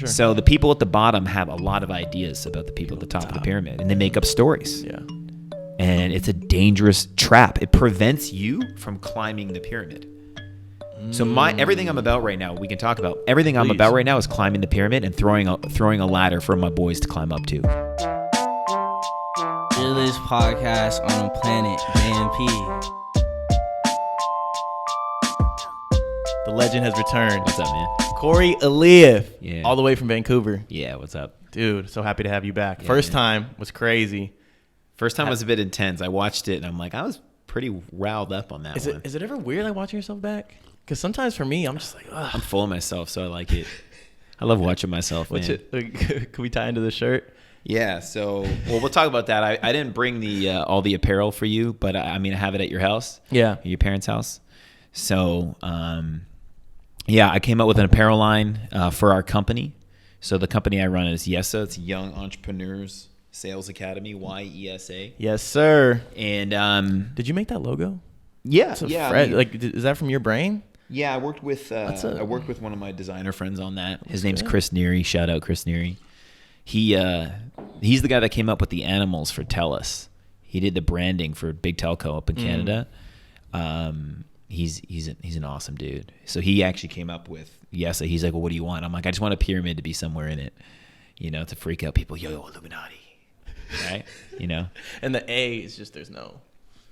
sure. So the people at the bottom have a lot of ideas about the people at the top of the pyramid, and they make up stories. Yeah. And it's a dangerous trap. It prevents you from climbing the pyramid. So everything I'm about right now, we can talk about. Everything I'm about right now is climbing the pyramid and throwing a ladder for my boys to climb up to. Realest podcast on the planet, JNP. The legend has returned. What's up, man? Corrie Elieff. Yeah. All the way from Vancouver. Yeah, what's up? Dude, so happy to have you back. Yeah, First man. time was crazy. First time was a bit intense. I watched it and I'm like, I was pretty riled up on that one. Is it ever weird like watching yourself back? Because sometimes for me, I'm just like, ugh. I'm full of myself, so I like it. I love watching myself, man. Can we tie into the shirt? Yeah, so we'll talk about that. I didn't bring the all the apparel for you, but I have it at your house. Yeah. Your parents' house. So yeah, I came up with an apparel line for our company. So the company I run is YESA. It's Young Entrepreneurs Sales Academy, YESA. Yes, sir. And Did you make that logo? yeah, It's a yeah. Fred, is that from your brain? Yeah, I worked with one of my designer friends on that. His name's good. Chris Neary. Shout out Chris Neary. He's the guy that came up with the animals for TELUS. He did the branding for Big Telco up in Canada. He's an awesome dude. So he actually came up with YESA. He's like, well, what do you want? I'm like, I just want a pyramid to be somewhere in it, to freak out people. Yo, Illuminati, right? And the A is just there's no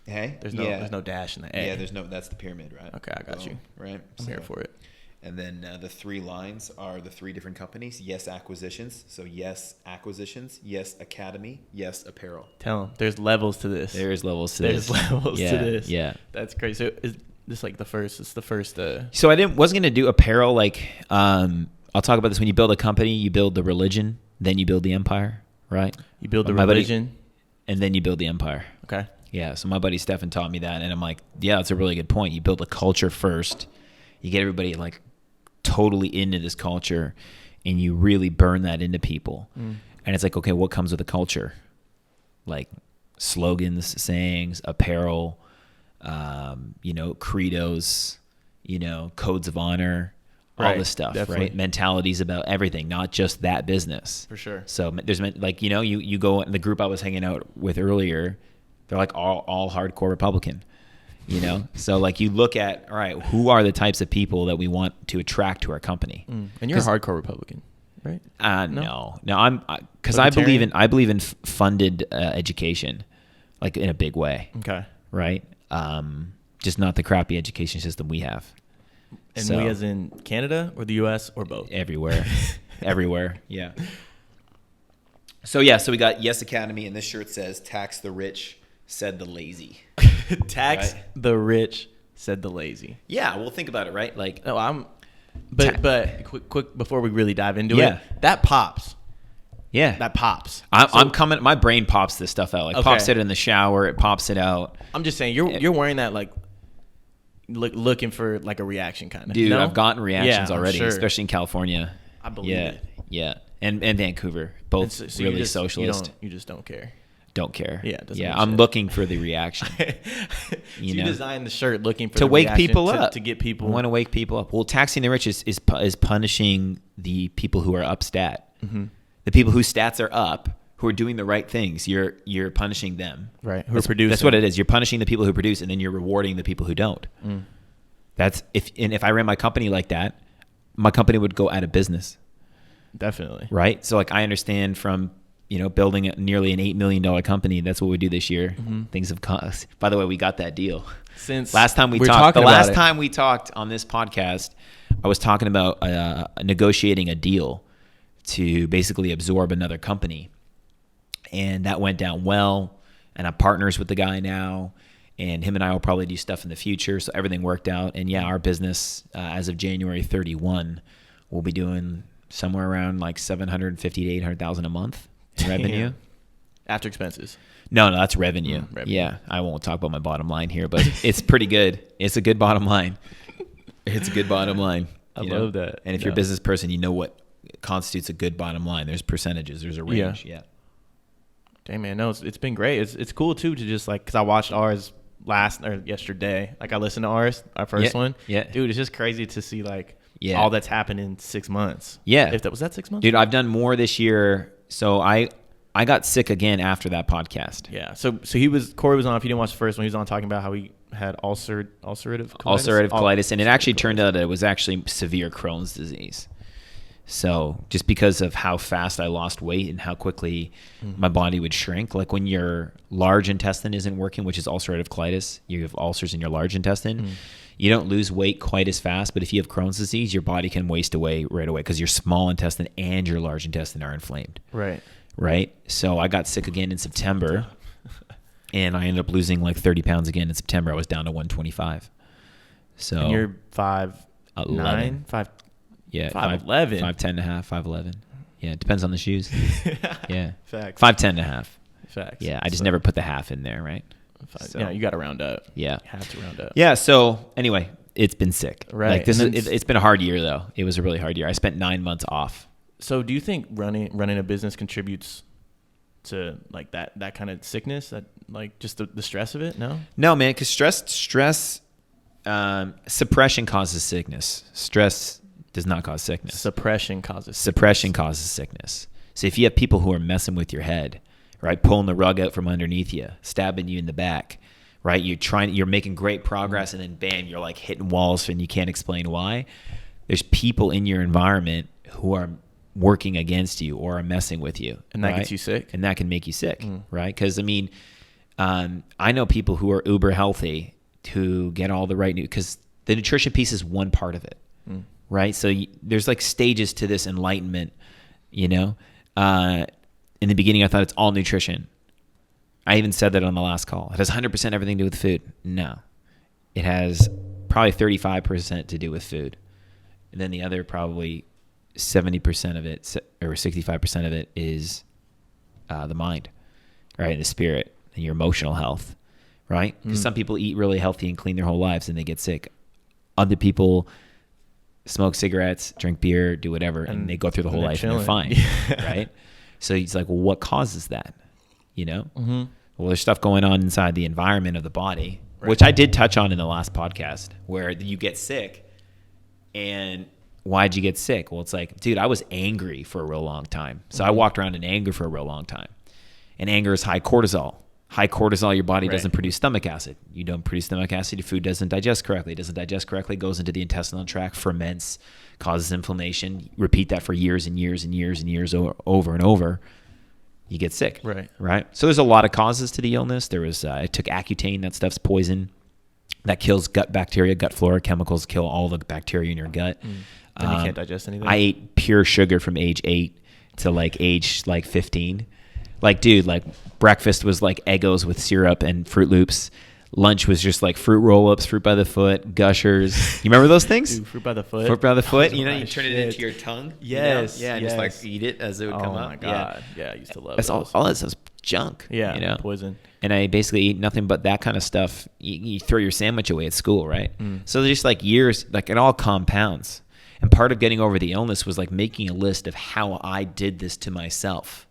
dash in the A. Yeah, that's the pyramid, right? Okay, I got you. Right, I'm here for it. And then the three lines are the three different companies. Yes Acquisitions. So Yes Acquisitions, Yes Academy, Yes Apparel. Tell them there's levels to this. There's levels to this. There's levels to this. Yeah. That's crazy. So is this like the first? It's the first. So I wasn't gonna do apparel like I'll talk about this. When you build a company, you build the religion, then you build the empire, right? You build the religion, and then you build the empire. Okay. Yeah. So my buddy Stefan taught me that, and I'm like, yeah, that's a really good point. You build a culture first. You get everybody like totally into this culture, and you really burn that into people. And it's like, okay, what comes with a culture? Like slogans, sayings, apparel, credos, codes of honor, all this stuff, definitely. right? Mentalities about everything, not just that business. For sure. So there's like, you go in the group I was hanging out with earlier, they're like all hardcore Republican. So like you look at, all right, who are the types of people that we want to attract to our company? And you're a hardcore Republican, right? No, I'm because I believe in funded education, like in a big way. Okay. Right. Just not the crappy education system we have. And we as in Canada or the U.S. or both? Everywhere. Everywhere. Yeah. So we got Yes Academy, and this shirt says "Tax the rich, said the lazy." Tax the rich, said the lazy. Yeah, well, think about it, right? Like, but quick before we really dive into it, that pops. Yeah, that pops. I'm coming. My brain pops this stuff out. Like, okay. Pops it in the shower. It pops it out. I'm just saying, you're wearing that like looking for like a reaction kind of. Dude, I've gotten reactions already, sure. Especially in California. I believe it. Yeah, and Vancouver, both really socialist. You just don't care. Don't care. Yeah. I'm looking for the reaction. You designed the shirt looking for to the wake reaction, people up, to get people. I want to wake people up. Well, taxing the rich is punishing the people who are up stat. Mm-hmm. The people whose stats are up, who are doing the right things. You're punishing them. Right. Who are producing. That's what it is. You're punishing the people who produce, and then you're rewarding the people who don't. That's if I ran my company like that, my company would go out of business. Definitely. Right. So like I understand from building nearly an $8 million company. That's what we do this year. Mm-hmm. Things have cost. By the way, we got that deal. Since last time we talked, time we talked on this podcast, I was talking about negotiating a deal to basically absorb another company, and that went down well. And I'm partners with the guy now, and him and I will probably do stuff in the future. So everything worked out. And yeah, our business as of January 31, we'll be doing somewhere around like 750 to 800,000 a month. Revenue after expenses. No, that's revenue. Revenue. Yeah, I won't talk about my bottom line here, but it's pretty good. It's a good bottom line. It's a good bottom line. I love that. And if you're a business person, you know what constitutes a good bottom line. There's percentages. There's a range. Yeah. Dang, man, no, it's been great. It's cool too to just like, because I watched ours yesterday. Like I listened to ours, our first one. Yeah, dude, it's just crazy to see like Yeah. all that's happened in 6 months. Yeah. If that was that 6 months? Dude, I've done more this year. So I got sick again after that podcast. Yeah. So Corey was on, if you didn't watch the first one, he was on talking about how he had ulcerative colitis. And it actually turned out that it was actually severe Crohn's disease. So just because of how fast I lost weight and how quickly my body would shrink, like when your large intestine isn't working, which is ulcerative colitis, you have ulcers in your large intestine, you don't lose weight quite as fast. But if you have Crohn's disease, your body can waste away right away because your small intestine and your large intestine are inflamed. Right. So I got sick again in September and I ended up losing like 30 pounds again in September. I was down to 125. So And you're 5'9", 5'11", 5'10 and a half, 5'11. Yeah, it depends on the shoes. Yeah. Facts. 5'10 and a half. Facts. Yeah, I just never put the half in there, right? So, yeah, you got to round up. Yeah. You have to round up. Yeah, so anyway, it's been sick. Right. Like it's been a hard year though. It was a really hard year. I spent 9 months off. So do you think running a business contributes to like that kind of sickness, that like just the stress of it? No, man, because stress suppression causes sickness. Stress does not cause sickness. Suppression causes sickness. So if you have people who are messing with your head, right, pulling the rug out from underneath you, stabbing you in the back, right, you're making great progress, and then bam, you're like hitting walls and you can't explain why. There's people in your environment who are working against you or are messing with you, and that right? gets you sick, and that can make you sick, right? Because I mean, I know people who are uber healthy who get all the right because the nutrition piece is one part of it. Right. So there's like stages to this enlightenment, you know. In the beginning, I thought it's all nutrition. I even said that on the last call. It has 100% everything to do with food. No, it has probably 35% to do with food. And then the other probably 70% of it or 65% of it is the mind, right? And the spirit and your emotional health, right? Because some people eat really healthy and clean their whole lives and they get sick. Other people smoke cigarettes, drink beer, do whatever, and they go through the whole life and they're fine, right? So he's like, well, what causes that? You know? Well, there's stuff going on inside the environment of the body, which I did touch on in the last podcast, where you get sick. And why'd you get sick? Well, it's like, dude, I was angry for a real long time. So I walked around in anger for a real long time. And anger is high cortisol. High cortisol, your body doesn't produce stomach acid. You don't produce stomach acid, your food doesn't digest correctly. It doesn't digest correctly, goes into the intestinal tract, ferments, causes inflammation. Repeat that for years and years and years and years over and over. You get sick. Right. So there's a lot of causes to the illness. There was, I took Accutane, that stuff's poison. That kills gut bacteria, gut flora. Chemicals kill all the bacteria in your gut. Then you can't digest anything. I ate pure sugar from age 8 to like age like 15. Like, dude, like breakfast was like Eggos with syrup and Fruit Loops. Lunch was just like fruit roll-ups, fruit by the foot, Gushers. You remember those things? Dude, fruit by the foot. Fruit by the foot. You know, you turn it into your tongue. Yes. You know? Yeah, and just like eat it as it would come up. Oh my God. Yeah, I used to love it. All that stuff's junk. Yeah, you know? Poison. And I basically eat nothing but that kind of stuff. You throw your sandwich away at school, right? So there's just like years, like it all compounds. And part of getting over the illness was like making a list of how I did this to myself.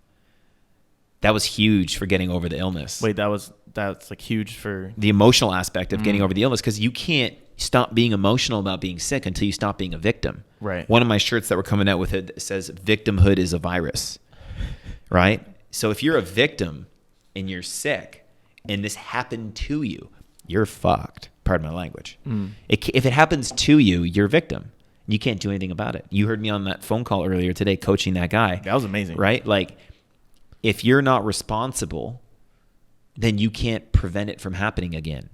That was huge for getting over the illness. Wait, that's like huge for the emotional aspect of getting over the illness, because you can't stop being emotional about being sick until you stop being a victim. Right. One of my shirts that we're coming out with it says victimhood is a virus. Right? So if you're a victim and you're sick and this happened to you, you're fucked. Pardon my language. If it happens to you, you're a victim. You can't do anything about it. You heard me on that phone call earlier today coaching that guy. That was amazing. Right? Like, if you're not responsible, then you can't prevent it from happening again.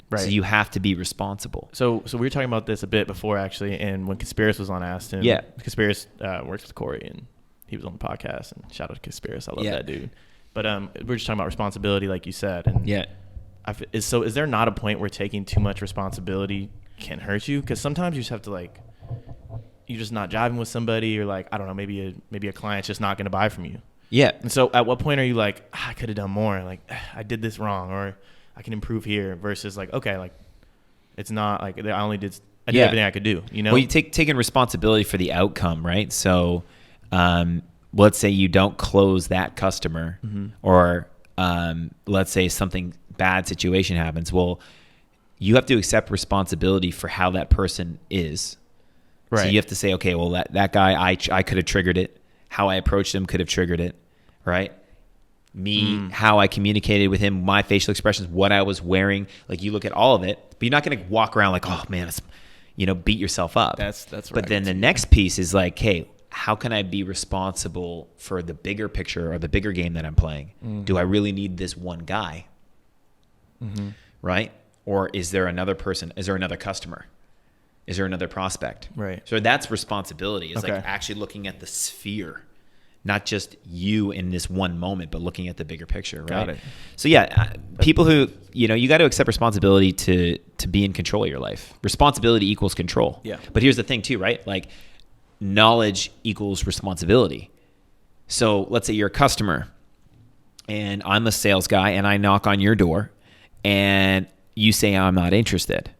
Right. So you have to be responsible. So we were talking about this a bit before, actually, and when Conspiracy was on, I asked him. Yeah. Conspiracy works with Corey, and he was on the podcast, and shout out to Conspiracy. I love that dude. But we were just talking about responsibility, like you said. And is there not a point where taking too much responsibility can hurt you? Because sometimes you just have to, like, you're just not jiving with somebody, or like, I don't know, maybe a client's just not going to buy from you. Yeah. And so at what point are you like, I could have done more, like I did this wrong, or I can improve here, versus like, okay, like it's not like I did everything I could do, you know? Well, you taking responsibility for the outcome, right? So let's say you don't close that customer, or let's say something bad situation happens. Well, you have to accept responsibility for how that person is, So you have to say, okay, well, that guy, I could have triggered it. How I approached him could have triggered it, right? How I communicated with him, my facial expressions, what I was wearing. Like, you look at all of it, but you're not going to walk around like, oh man, it's, beat yourself up. That's right. But then the next piece is like, hey, how can I be responsible for the bigger picture or the bigger game that I'm playing? Do I really need this one guy? Right? Or is there another person? Is there another customer? Is there another prospect? Right. So that's responsibility. It's like actually looking at the sphere, not just you in this one moment, but looking at the bigger picture. Right. Got it. So yeah, people who, you got to accept responsibility to be in control of your life. Responsibility equals control. Yeah. But here's the thing too, right? Like, knowledge equals responsibility. So let's say you're a customer and I'm a sales guy and I knock on your door and you say, I'm not interested.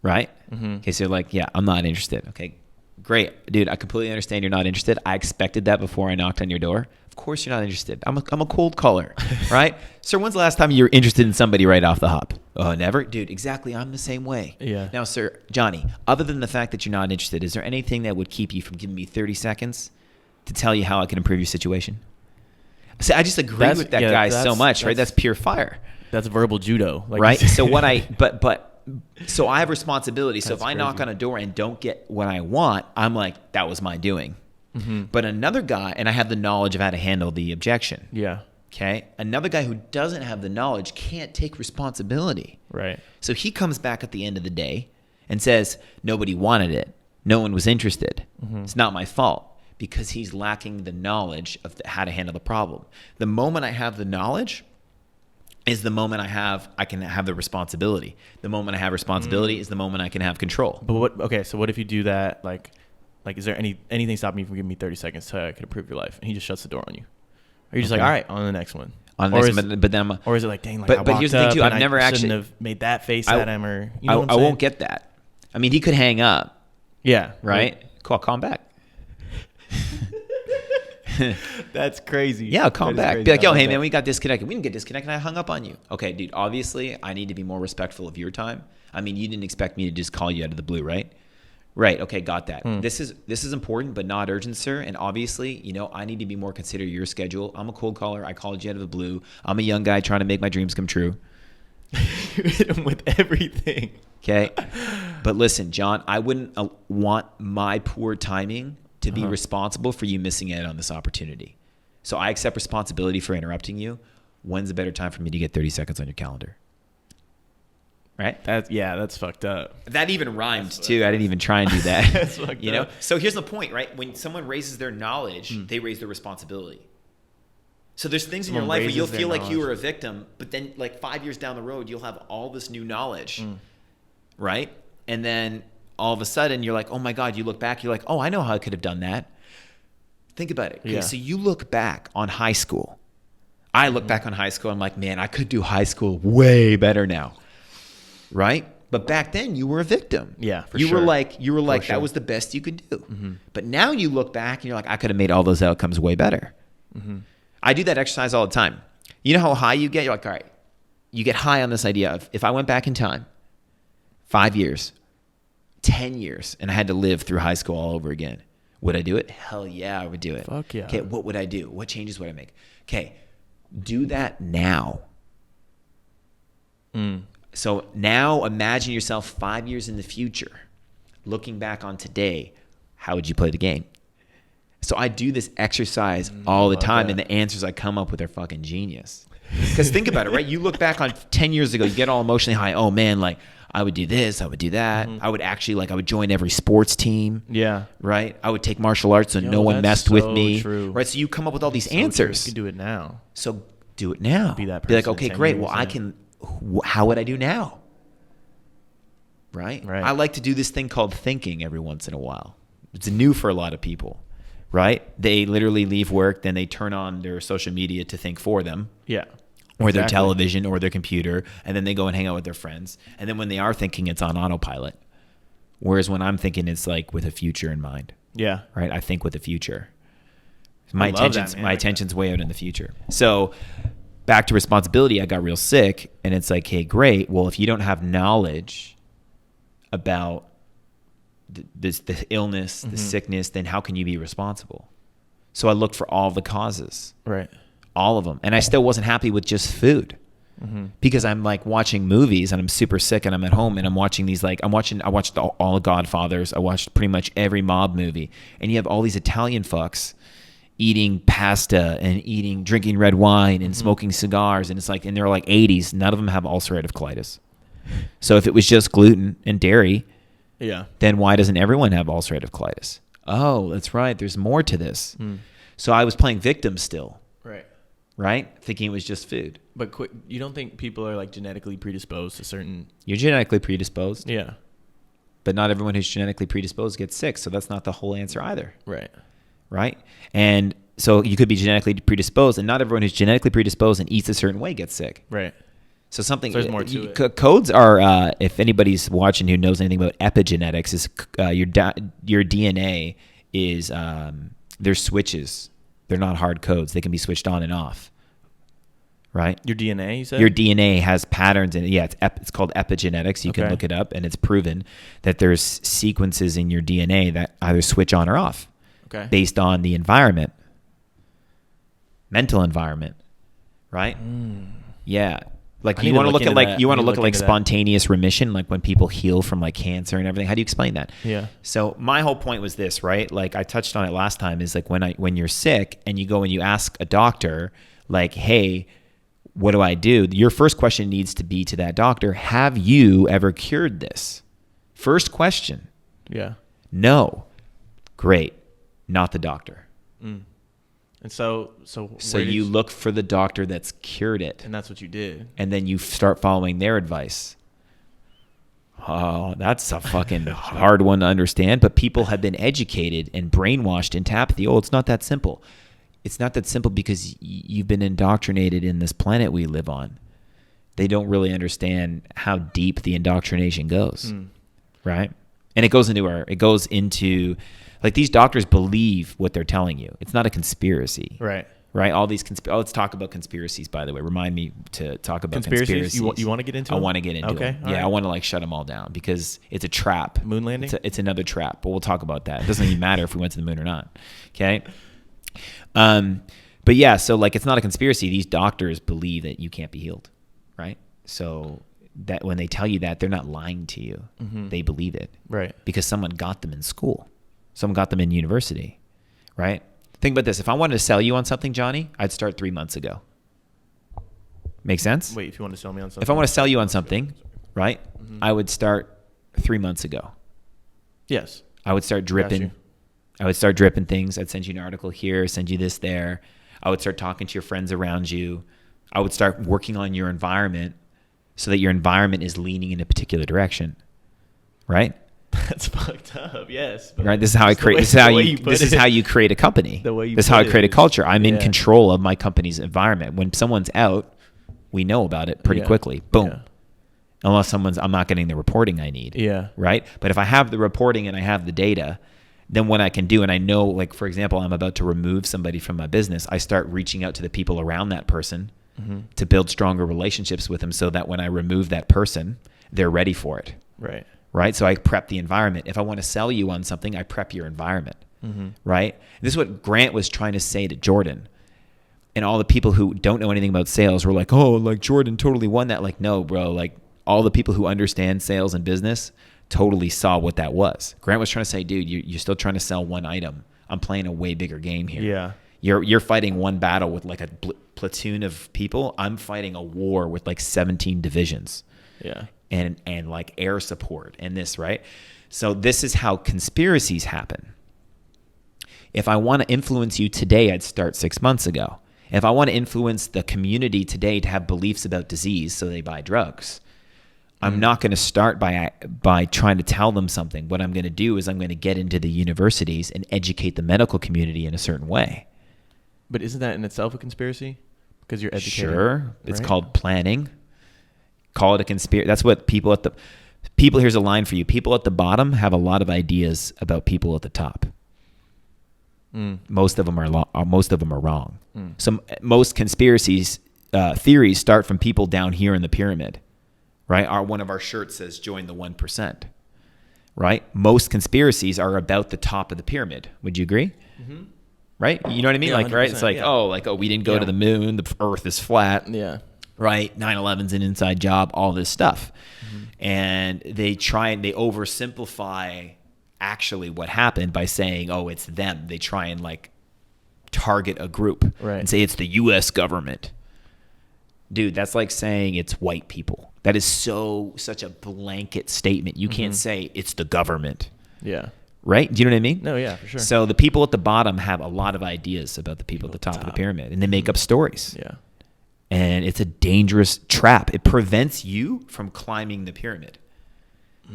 Right? Okay, so you're like, yeah, I'm not interested. Okay, great. Dude, I completely understand you're not interested. I expected that before I knocked on your door. Of course you're not interested. I'm a cold caller, right? Sir, when's the last time you were interested in somebody right off the hop? Oh, never? Dude, exactly. I'm the same way. Yeah. Now, sir, Johnny, other than the fact that you're not interested, is there anything that would keep you from giving me 30 seconds to tell you how I can improve your situation? See, I just agree with that guy so much, right? That's pure fire. That's verbal judo. Like, right? So so I have responsibility. So if I knock on a door and don't get what I want, I'm like, that was my doing. But another guy, and I have the knowledge of how to handle the objection. Yeah. Okay. Another guy who doesn't have the knowledge can't take responsibility. Right. So he comes back at the end of the day and says, nobody wanted it. No one was interested. It's not my fault, because he's lacking the knowledge of how to handle the problem. The moment I have the knowledge is the moment I can have the responsibility. The moment I have responsibility is the moment I can have control. But so what if you do that? Like, is there anything stopping you from giving me 30 seconds so I could improve your life? And he just shuts the door on you. Or you're just like, all right, on the next one. Or is it like, dang, like, but here's the thing too, I've never actually shouldn't have made that face at him, or I won't get that. I mean, he could hang up. Yeah. Right? Cool, call him back. That's crazy. Yeah, I'll call him back. Be like, yo, hey man, we got disconnected. We didn't get disconnected. I hung up on you. Okay, dude, obviously I need to be more respectful of your time. I mean, you didn't expect me to just call you out of the blue, right? Right. Okay, got that. This is important, but not urgent, sir. And obviously, I need to be more considerate of your schedule. I'm a cold caller. I called you out of the blue. I'm a young guy trying to make my dreams come true. You hit him with everything. Okay. But listen, John, I wouldn't want my poor timing to be responsible for you missing out on this opportunity. So I accept responsibility for interrupting you. When's a better time for me to get 30 seconds on your calendar? Right? That's fucked up. That even rhymed too. I didn't even try and do that. That's fucked up. So here's the point, right? When someone raises their knowledge, they raise their responsibility. So there's things in your life where you'll feel like you were a victim, but then like 5 years down the road, you'll have all this new knowledge, right? And then all of a sudden you're like, oh my God, you look back, you're like, oh, I know how I could have done that. Think about it. Okay, so you look back on high school. I look back on high school. I'm like, man, I could do high school way better now. Right? But back then you were a victim. Yeah, for you sure. were like, that was the best you could do. But now you look back and you're like, I could have made all those outcomes way better. I do that exercise all the time. You know how high you get? You're like, all right, you get high on this idea of, if I went back in time, 5 years, 10 years, and I had to live through high school all over again, would I do it? Hell yeah, I would do it. Fuck yeah. Okay, what would I do? What changes would I make? Okay, do that now. So now imagine yourself 5 years in the future, looking back on today, how would you play the game? So I do this exercise all the time, and the answers I come up with are fucking genius. Because think about it, right? You look back on 10 years ago, you get all emotionally high. Oh man, like I would do this, I would do that. I would actually, I would join every sports team. Yeah. Right? I would take martial arts so no one messed with me. True. Right? So you come up with all these answers. You can do it now. So do it now. Be that person. Be like, okay, great. Well, I can, how would I do now? Right? I like to do this thing called thinking every once in a while. It's new for a lot of people. Right? They literally leave work, then they turn on their social media to think for them. Yeah. Or their television or their computer, and then they go and hang out with their friends. And then when they are thinking, it's on autopilot. Whereas when I'm thinking, it's like with a future in mind. Yeah. Right? I think with the future. My attention's way out in the future. So back to responsibility, I got real sick, and it's like, hey, great. Well, if you don't have knowledge about the illness, the sickness, then how can you be responsible? So I looked for all the causes. Right. All of them. And I still wasn't happy with just food. Because I'm like watching movies and I'm super sick and I'm at home and I'm watching these I watched all the Godfathers. I watched pretty much every mob movie. And you have all these Italian fucks eating pasta and drinking red wine and smoking cigars. And it's like, and they're like 80s. None of them have ulcerative colitis. So if it was just gluten and dairy, then why doesn't everyone have ulcerative colitis? Oh, that's right. There's more to this. So I was playing victim still. Right? Thinking it was just food. But you don't think people are like genetically predisposed to certain... You're genetically predisposed. Yeah. But not everyone who's genetically predisposed gets sick. So that's not the whole answer either. Right. And so you could be genetically predisposed, and not everyone who's genetically predisposed and eats a certain way gets sick. Right. So something... There's more to it. Codes are, if anybody's watching who knows anything about epigenetics, is your DNA is... there's switches. They're not hard codes. They can be switched on and off. Right? Your DNA, you said? Your DNA has patterns in it. Yeah, it's called epigenetics. You can look it up, and it's proven that there's sequences in your DNA that either switch on or off based on the environment, mental environment, right? Yeah. Like you want to look at like spontaneous remission, like when people heal from like cancer and everything. How do you explain that? Yeah. So my whole point was this, right? Like I touched on it last time, is like when you're sick and you go and you ask a doctor, like, hey, what do I do? Your first question needs to be to that doctor, have you ever cured this? First question. Yeah. No. Great. Not the doctor. And so you look for the doctor that's cured it. And that's what you did. And then you start following their advice. Oh, that's a fucking hard one to understand. But people have been educated and brainwashed into apathy. Oh, it's not that simple. It's not that simple because you've been indoctrinated in this planet we live on. They don't really understand how deep the indoctrination goes, right? And it goes into like these doctors believe what they're telling you. It's not a conspiracy, right? All these let's talk about conspiracies. By the way, remind me to talk about conspiracies. You want to get into? I want to get into. Okay, them. I want to like shut them all down because it's a trap. Moon landing. It's another trap, but we'll talk about that. It doesn't even matter if we went to the moon or not. Okay. But yeah, so like it's not a conspiracy. These doctors believe that you can't be healed, right? So that when they tell you that, they're not lying to you. They believe it, right? Because someone got them in school, someone got them in university, right? Think about this: if I wanted to sell you on something, Johnny, I'd start 3 months ago. Make sense? Wait, if you want to sell me on something, if I want to sell you on something, right? I would start 3 months ago. Yes, I would start dripping. I would start dripping things. I'd send you an article here, send you this there. I would start talking to your friends around you. I would start working on your environment so that your environment is leaning in a particular direction, right? That's fucked up. Yes. Right. This is how I create. This is how you create a company. This is how I create a culture. I'm in control of my company's environment. When someone's out, we know about it pretty quickly. Boom. Yeah. Unless I'm not getting the reporting I need. Yeah. Right. But if I have the reporting and I have the data, then what I can do, and I know, like, for example, I'm about to remove somebody from my business, I start reaching out to the people around that person to build stronger relationships with them so that when I remove that person, they're ready for it. Right? So I prep the environment. If I want to sell you on something, I prep your environment. Right? This is what Grant was trying to say to Jordan. And all the people who don't know anything about sales were like, oh, like Jordan totally won that. Like, no, bro. Like, all the people who understand sales and business totally saw what that was. Grant was trying to say, dude, you're still trying to sell one item. I'm playing a way bigger game here. Yeah. You're fighting one battle with like a platoon of people. I'm fighting a war with like 17 divisions. Yeah. And like air support and this, right? So this is how conspiracies happen. If I want to influence you today, I'd start 6 months ago. If I want to influence the community today to have beliefs about disease so they buy drugs, I'm not going to start by trying to tell them something. What I'm going to do is I'm going to get into the universities and educate the medical community in a certain way. But isn't that in itself a conspiracy? Because you're educating. Sure. It's called planning. Call it a conspiracy. That's what here's a line for you. People at the bottom have a lot of ideas about people at the top. Most of them are wrong. Most conspiracies theories start from people down here in the pyramid. Right? One of our shirts says join the 1%. right? Most conspiracies are about the top of the pyramid. Would you agree? Mm-hmm. Right? You know what I mean? Yeah, like, right? It's like, yeah. we didn't go to the moon. The earth is flat. Yeah. Right? 9/11's an inside job, all this stuff. Mm-hmm. And they oversimplify actually what happened by saying, oh, it's them. They try and like target a group and say it's the U.S. government. Dude, that's like saying it's white people. That is such a blanket statement. You can't say it's the government. Yeah. Right? Do you know what I mean? No, yeah, for sure. So the people at the bottom have a lot of ideas about the people at the top of the pyramid, and they make up stories. Yeah. And it's a dangerous trap. It prevents you from climbing the pyramid.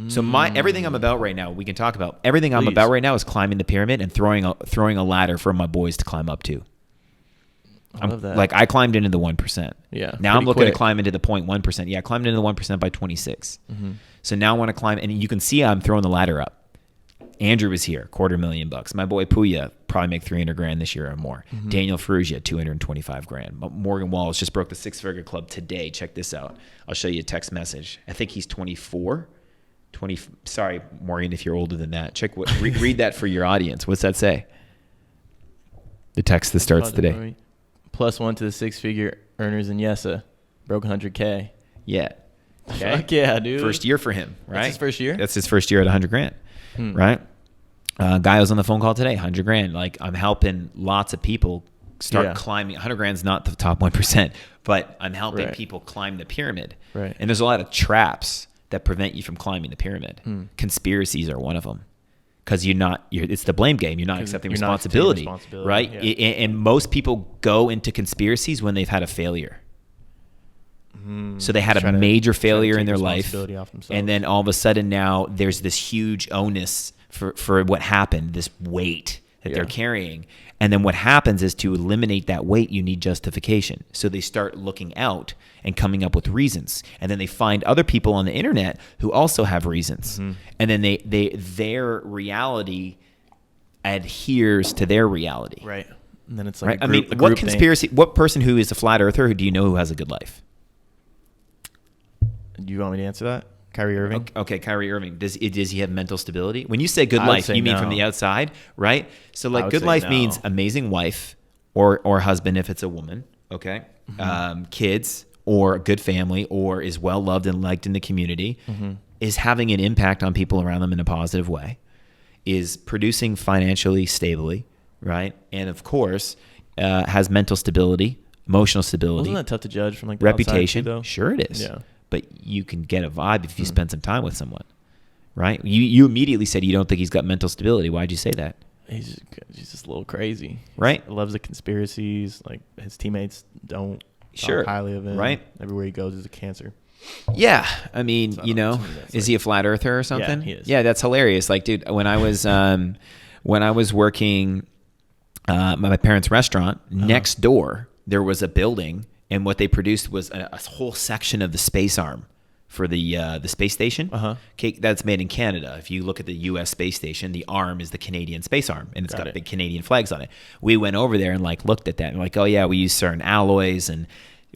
So everything I'm about right now, we can talk about. Everything I'm about right now is climbing the pyramid and throwing a ladder for my boys to climb up to. I love that. Like I climbed into the 1%. Yeah. Now I'm looking to climb into the 0.1%. Yeah, I climbed into the 1% by 26. Mm-hmm. So now I want to climb, and you can see I'm throwing the ladder up. Andrew was here, $250,000. My boy Puya probably make $300,000 this year or more. Mm-hmm. Daniel Ferrugia, $225,000. Morgan Walls just broke the 6-figure club today. Check this out. I'll show you a text message. I think he's 24. Sorry, Morgan, if you're older than that. Read that for your audience. What's that say? The text that starts today. +1 to the 6-figure earners in YESA. Broke 100K. Yeah. Okay. Fuck yeah, dude. First year for him, right? That's his first year? That's his first year at $100,000. Right? Guy was on the phone call today, $100,000. Like I'm helping lots of people start climbing. $100,000 is not the top 1%, but I'm helping people climb the pyramid. Right. And there's a lot of traps that prevent you from climbing the pyramid. Conspiracies are one of them. Because it's the blame game. You're not accepting responsibility, right? Yeah. And most people go into conspiracies when they've had a failure. So they had a major failure in their life, and then all of a sudden now there's this huge onus for what happened, this weight that they're carrying. And then what happens is to eliminate that weight, you need justification. So they start looking out and coming up with reasons. And then they find other people on the internet who also have reasons. And then their reality adheres to their reality. Right. And then it's like what person who is a flat earther, who do you know who has a good life? Do you want me to answer that? Kyrie Irving? Okay, Kyrie Irving. Does he have mental stability? When you say good life, you mean from the outside, right? So like good life means amazing wife or husband if it's a woman, okay? Kids or a good family or is well loved and liked in the community, is having an impact on people around them in a positive way, is producing financially stably, right? And of course, has mental stability, emotional stability. Wasn't that tough to judge from like the reputation? Outside too, though? Sure it is. Yeah. But you can get a vibe if you spend some time with someone, right? You immediately said you don't think he's got mental stability. Why'd you say that? He's just a little crazy, right? He loves the conspiracies. Like his teammates don't talk highly of him, right? Everywhere he goes is a cancer. Yeah, I mean, so is he a flat earther or something? Yeah, he is. Yeah, that's hilarious. Like, dude, when I was working my parents' restaurant, next door there was a building. And what they produced was a whole section of the space arm for the space station. That's made in Canada. If you look at the U.S. space station, the arm is the Canadian space arm, and it's got big Canadian flags on it. We went over there and like looked at that and like, oh yeah, we use certain alloys and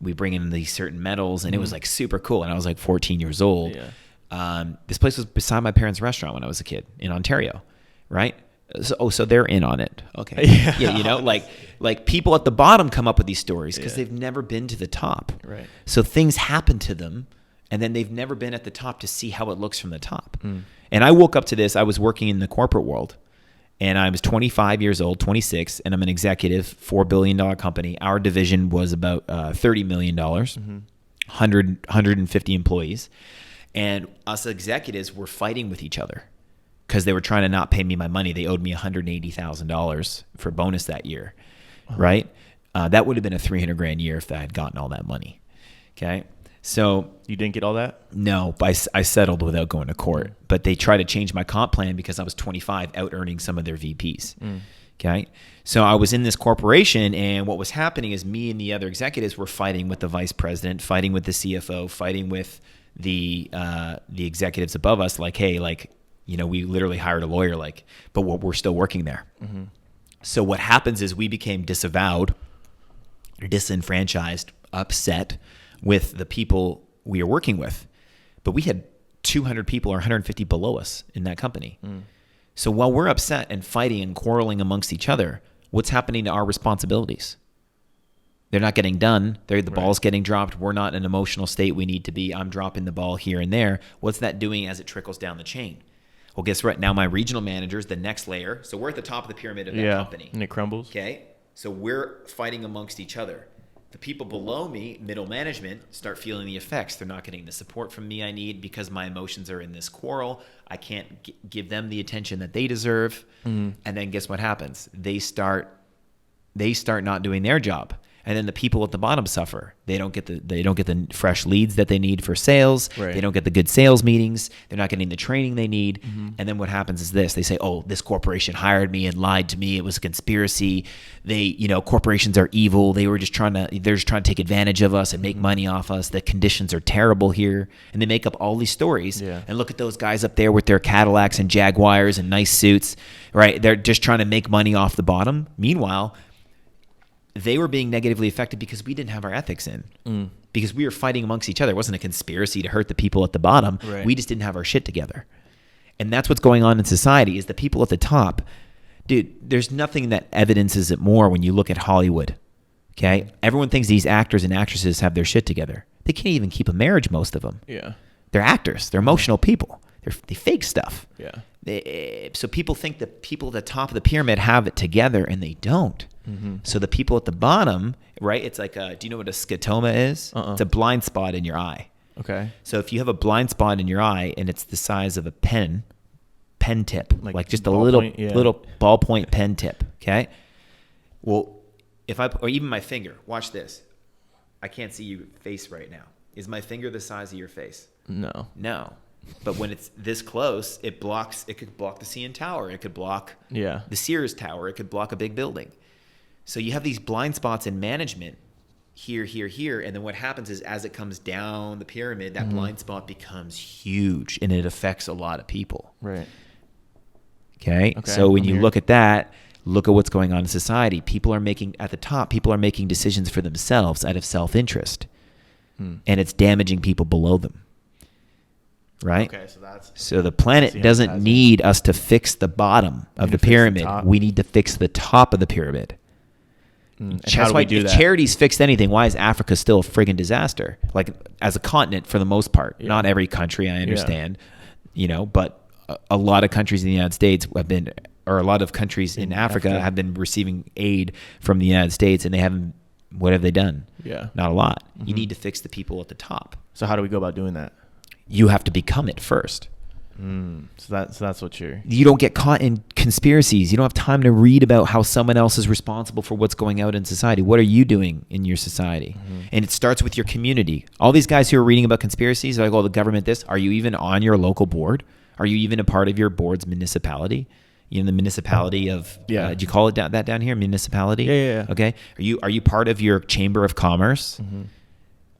we bring in these certain metals, and it was like super cool. And I was like 14 years old. Yeah. This place was beside my parents' restaurant when I was a kid in Ontario, right? So they're in on it. Okay. Yeah, you know, like people at the bottom come up with these stories because they've never been to the top. Right. So things happen to them, and then they've never been at the top to see how it looks from the top. And I woke up to this. I was working in the corporate world, and I was 25 years old, 26, and I'm an executive, $4 billion company. Our division was about $30 million, 150 employees. And us executives were fighting with each other, because they were trying to not pay me my money. They owed me $180,000 for bonus that year, right? That would have been a $300,000 year if I had gotten all that money. Okay, so you didn't get all that? No, but I settled without going to court. But they tried to change my comp plan because I was 25, out earning some of their VPs. Okay, so I was in this corporation, and what was happening is me and the other executives were fighting with the vice president, fighting with the CFO, fighting with the executives above us. Like, hey, like, you know, we literally hired a lawyer, like, but we're still working there. So what happens is we became disavowed, disenfranchised, upset with the people we are working with. But we had 200 people or 150 below us in that company. So while we're upset and fighting and quarreling amongst each other, what's happening to our responsibilities? They're not getting done. The ball's getting dropped. We're not in an emotional state we need to be. I'm dropping the ball here and there. What's that doing as it trickles down the chain? Well, guess what? Now my regional manager is the next layer. So we're at the top of the pyramid of that company. And it crumbles. Okay. So we're fighting amongst each other. The people below me, middle management, start feeling the effects. They're not getting the support from me I need because my emotions are in this quarrel. I can't give them the attention that they deserve. And then guess what happens? They start not doing their job. And then the people at the bottom suffer. They don't get the fresh leads that they need for sales. Right. They don't get the good sales meetings. They're not getting the training they need. And then what happens is this. They say, oh, this corporation hired me and lied to me. It was a conspiracy. Corporations are evil. They're just trying to take advantage of us and make money off us. The conditions are terrible here. And they make up all these stories. Yeah. And look at those guys up there with their Cadillacs and Jaguars and nice suits, right? They're just trying to make money off the bottom. Meanwhile, they were being negatively affected because we didn't have our ethics in. Because we were fighting amongst each other. It wasn't a conspiracy to hurt the people at the bottom. Right. We just didn't have our shit together. And that's what's going on in society is the people at the top. Dude, there's nothing that evidences it more when you look at Hollywood. Okay? Everyone thinks these actors and actresses have their shit together. They can't even keep a marriage, most of them. Yeah. They're actors. They're emotional people. They fake stuff. Yeah. So people think the people at the top of the pyramid have it together, and they don't. So the people at the bottom, right? It's like, do you know what a scotoma is? It's a blind spot in your eye. Okay. So if you have a blind spot in your eye and it's the size of a pen tip, like just a little ballpoint pen tip. Okay. Well, or even my finger, watch this. I can't see your face right now. Is my finger the size of your face? No. But when it's this close, it could block the CN Tower. It could block the Sears Tower. It could block a big building. So you have these blind spots in management here. And then what happens is as it comes down the pyramid, that blind spot becomes huge and it affects a lot of people. Right. Okay. So when you look at that, look at what's going on in society. At the top, people are making decisions for themselves out of self-interest. And it's damaging people below them. Right? Okay, so the planet doesn't need us to fix the bottom of the pyramid. We need to fix the top of the pyramid. That's why if charities fixed anything, why is Africa still a friggin' disaster? Like as a continent for the most part. Not every country, I understand. But a lot of countries in the United States a lot of countries in Africa have been receiving aid from the United States, and what have they done? Not a lot. You need to fix the people at the top. So how do we go about doing that? You have to become it first. So that's what you don't get caught in conspiracies. You don't have time to read about how someone else is responsible for what's going out in society. What are you doing in your society? And it starts with your community. All these guys who are reading about conspiracies are like, oh, the government this. Are you even on your local board? Are you even a part of your board's municipality? The municipality of, do you call it that down here? Municipality? Yeah. Okay. Are you part of your chamber of commerce?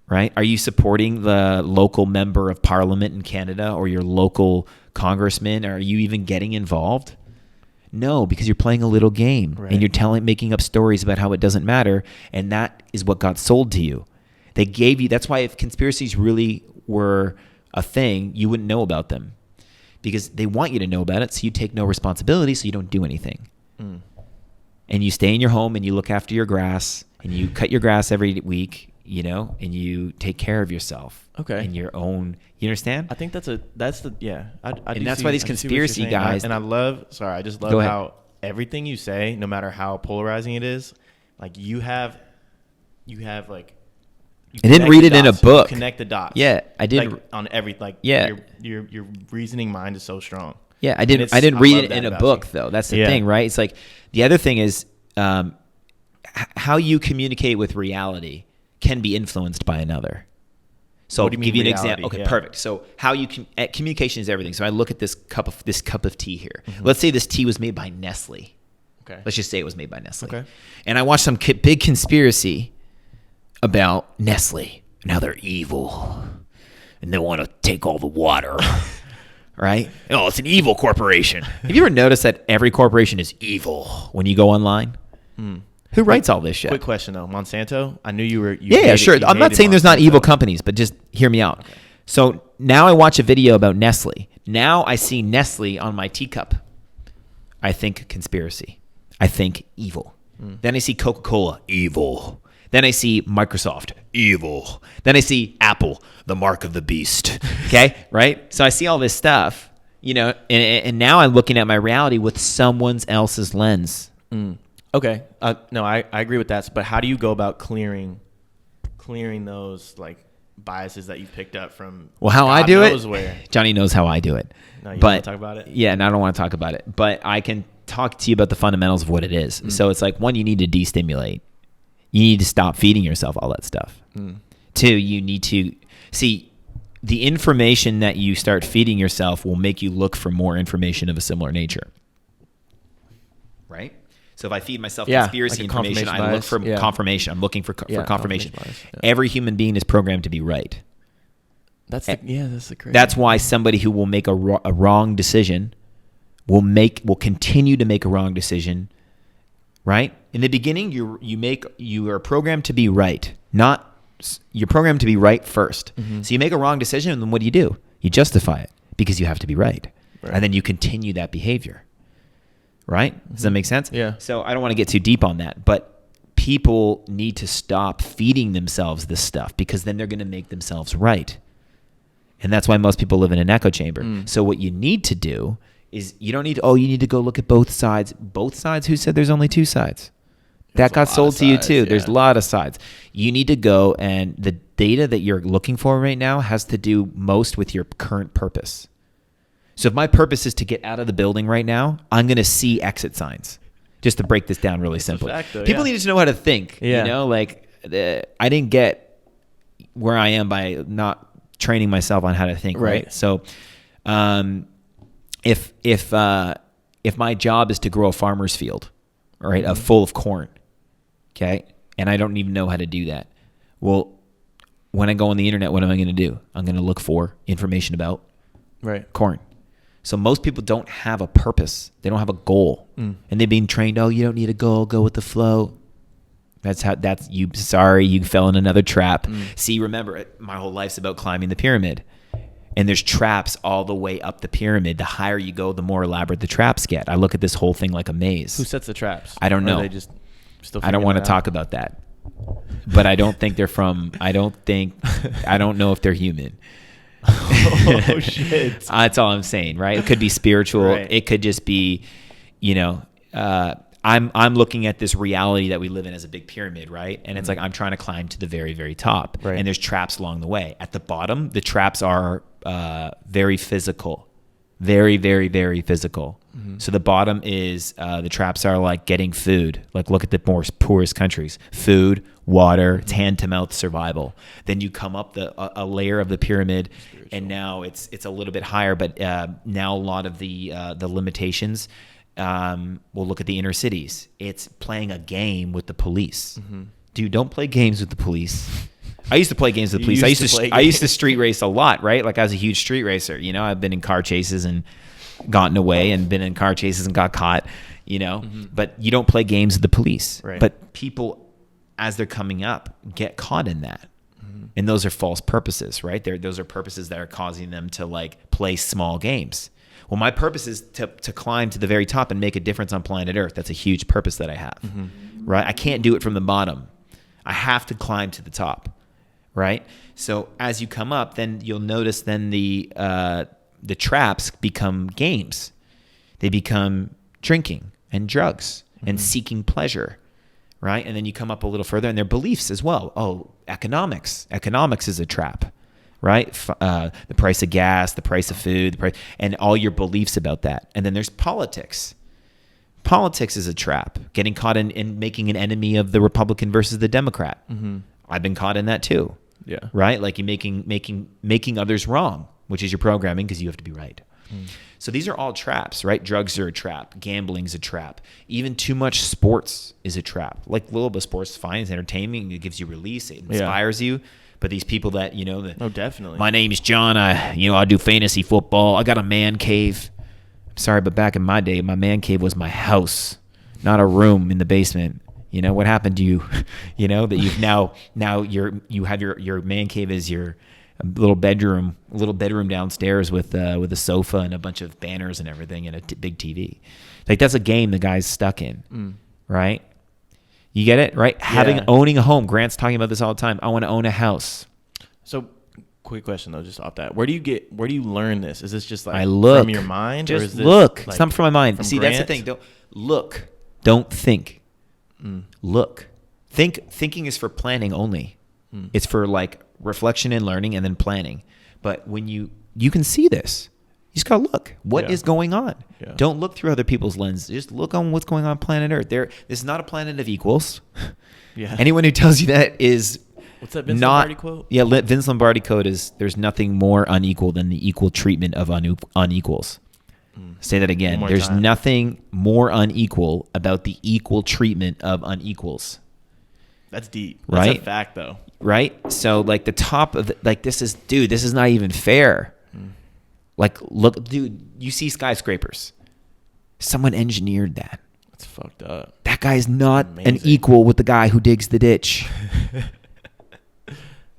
Right? Are you supporting the local member of parliament in Canada or your local congressman? Are you even getting involved? No, because you're playing a little game and you're making up stories about how it doesn't matter. And that is what got sold to you. They gave you, that's why if conspiracies really were a thing, you wouldn't know about them because they want you to know about it. So you take no responsibility. So you don't do anything. And you stay in your home and you look after your grass and you cut your grass every week. And you take care of yourself. Okay. In your own, you understand? I think that's why these conspiracy guys. I just love how everything you say, no matter how polarizing it is, like you have like. I didn't read it in a book. Connect the dots. Yeah, I did. Like, on every your reasoning mind is so strong. Yeah, I didn't read it in a book though. That's the thing, right? It's like the other thing is how you communicate with reality can be influenced by another. So I'll give you an example. Okay, perfect. So how communication is everything. So I look at this cup of tea here. Let's say this tea was made by Nestle. Okay. Let's just say it was made by Nestle. Okay. And I watched some big conspiracy about Nestle and how they're evil and they want to take all the water. Right? Oh, it's an evil corporation. Have you ever noticed that every corporation is evil when you go online? Who writes all this shit? Quick question though, Monsanto. I knew you were. Sure. I'm not saying there's not evil companies, but just hear me out. Okay. So now I watch a video about Nestle. Now I see Nestle on my teacup. I think conspiracy. I think evil. Then I see Coca-Cola, evil. Then I see Microsoft, evil. Then I see Apple, the mark of the beast. Okay, right? So I see all this stuff, and now I'm looking at my reality with someone else's lens. Okay. No, I agree with that. But how do you go about clearing those like biases that you picked up from? Well, how I do it, where. Johnny knows how I do it. No, you want to talk about it? Yeah, and I don't want to talk about it. But I can talk to you about the fundamentals of what it is. So it's like, one, you need to destimulate. You need to stop feeding yourself all that stuff. 2, you need to see the information that you start feeding yourself will make you look for more information of a similar nature. Right? So if I feed myself conspiracy like information, I look for confirmation. I'm looking for confirmation. Bias, yeah. Every human being is programmed to be right. That's the crazy. That's why somebody who will make a wrong decision will continue to make a wrong decision. Right? In the beginning, you are programmed to be right. You're programmed to be right first. So you make a wrong decision, and then what do? You justify it because you have to be right. And then you continue that behavior. Right? Does that make sense? Yeah. So I don't want to get too deep on that, but people need to stop feeding themselves this stuff because then they're going to make themselves right. And that's why most people live in an echo chamber. So what you need to do is you need to go look at both sides. Both sides? Who said there's only 2 sides? That got sold to you too. Yeah. There's a lot of sides. You need to go, and the data that you're looking for right now has to do most with your current purpose. So if my purpose is to get out of the building right now, I'm going to see exit signs. Just to break this down really simply. People need to know how to think. Yeah. I didn't get where I am by not training myself on how to think. Right. So, if my job is to grow a farmer's field, right, full of corn, okay, and I don't even know how to do that, well, when I go on the internet, what am I going to do? I'm going to look for information about corn. So most people don't have a purpose. They don't have a goal, and they've been trained. Oh, you don't need a goal. Go with the flow. You. Sorry, you fell in another trap. See, remember, my whole life's about climbing the pyramid. And there's traps all the way up the pyramid. The higher you go, the more elaborate the traps get. I look at this whole thing like a maze. Who sets the traps? I don't know. They just still I don't want to talk about that. But I don't think they're from. I don't know if they're human. Oh shit! That's all I'm saying, right? It could be spiritual. Right. It could just be, I'm looking at this reality that we live in as a big pyramid, right? And it's like I'm trying to climb to the very, very top, and there's traps along the way. At the bottom, the traps are very physical, very, very, very physical. So the bottom is the traps are like getting food. Like look at the poorest countries: food, water, it's hand to mouth survival. Then you come up a layer of the pyramid, and now it's a little bit higher. But now a lot of the limitations. We'll look at the inner cities. It's playing a game with the police. Dude, don't play games with the police. I used to play games with the police. I used to street race a lot, right? Like I was a huge street racer. I've been in car chases and gotten away, and been in car chases and got caught. But you don't play games with the police. Right. But people, as they're coming up, get caught in that. And those are false purposes, right? Those are purposes that are causing them to like play small games. Well, my purpose is to climb to the very top and make a difference on planet Earth. That's a huge purpose that I have, right? I can't do it from the bottom. I have to climb to the top, right? So as you come up, then you'll notice then the traps become games. They become drinking and drugs and seeking pleasure, right? And then you come up a little further, and their beliefs as well. Oh, economics. Economics is a trap. Right? The price of gas, the price of food, and all your beliefs about that. And then there's politics. Politics is a trap. Getting caught in making an enemy of the Republican versus the Democrat. I've been caught in that too. Yeah. Right? Like you making others wrong, which is your programming because you have to be right. So these are all traps, right? Drugs are a trap. Gambling's a trap. Even too much sports is a trap. Like a little bit of sports is fine. It's entertaining. It gives you release. It inspires you. But these people that, definitely. My name is John. I do fantasy football. I got a man cave. I'm sorry, but back in my day, my man cave was my house, not a room in the basement. What happened to you? That you've now you have your man cave as your a little bedroom downstairs with a sofa and a bunch of banners and everything and a big TV. Like that's a game the guy's stuck in, right? You get it, right? Yeah. Owning a home. Grant's talking about this all the time. I want to own a house. So, quick question though, just off that. Where do you learn this? Is this just like from your mind? Just or is this look. like it's not from my mind. See, Grant? that's the thing. Don't look. Don't think. Look. Thinking is for planning only. It's for like reflection and learning and then planning. But when you can see this, you just gotta look. What is going on? Yeah. Don't look through other people's lenses. Just look on what's going on planet Earth. This is not a planet of equals. Yeah. Anyone who tells you that is what's that Vince Lombardi quote? Yeah, Vince Lombardi quote is there's nothing more unequal than the equal treatment of unequals. Say that again. There's nothing more unequal about the equal treatment of unequals. That's deep. Right? That's a fact though. Right? So like the top of this is not even fair. Like, look, dude, you see skyscrapers. Someone engineered that. That's fucked up. That guy's not an equal with the guy who digs the ditch.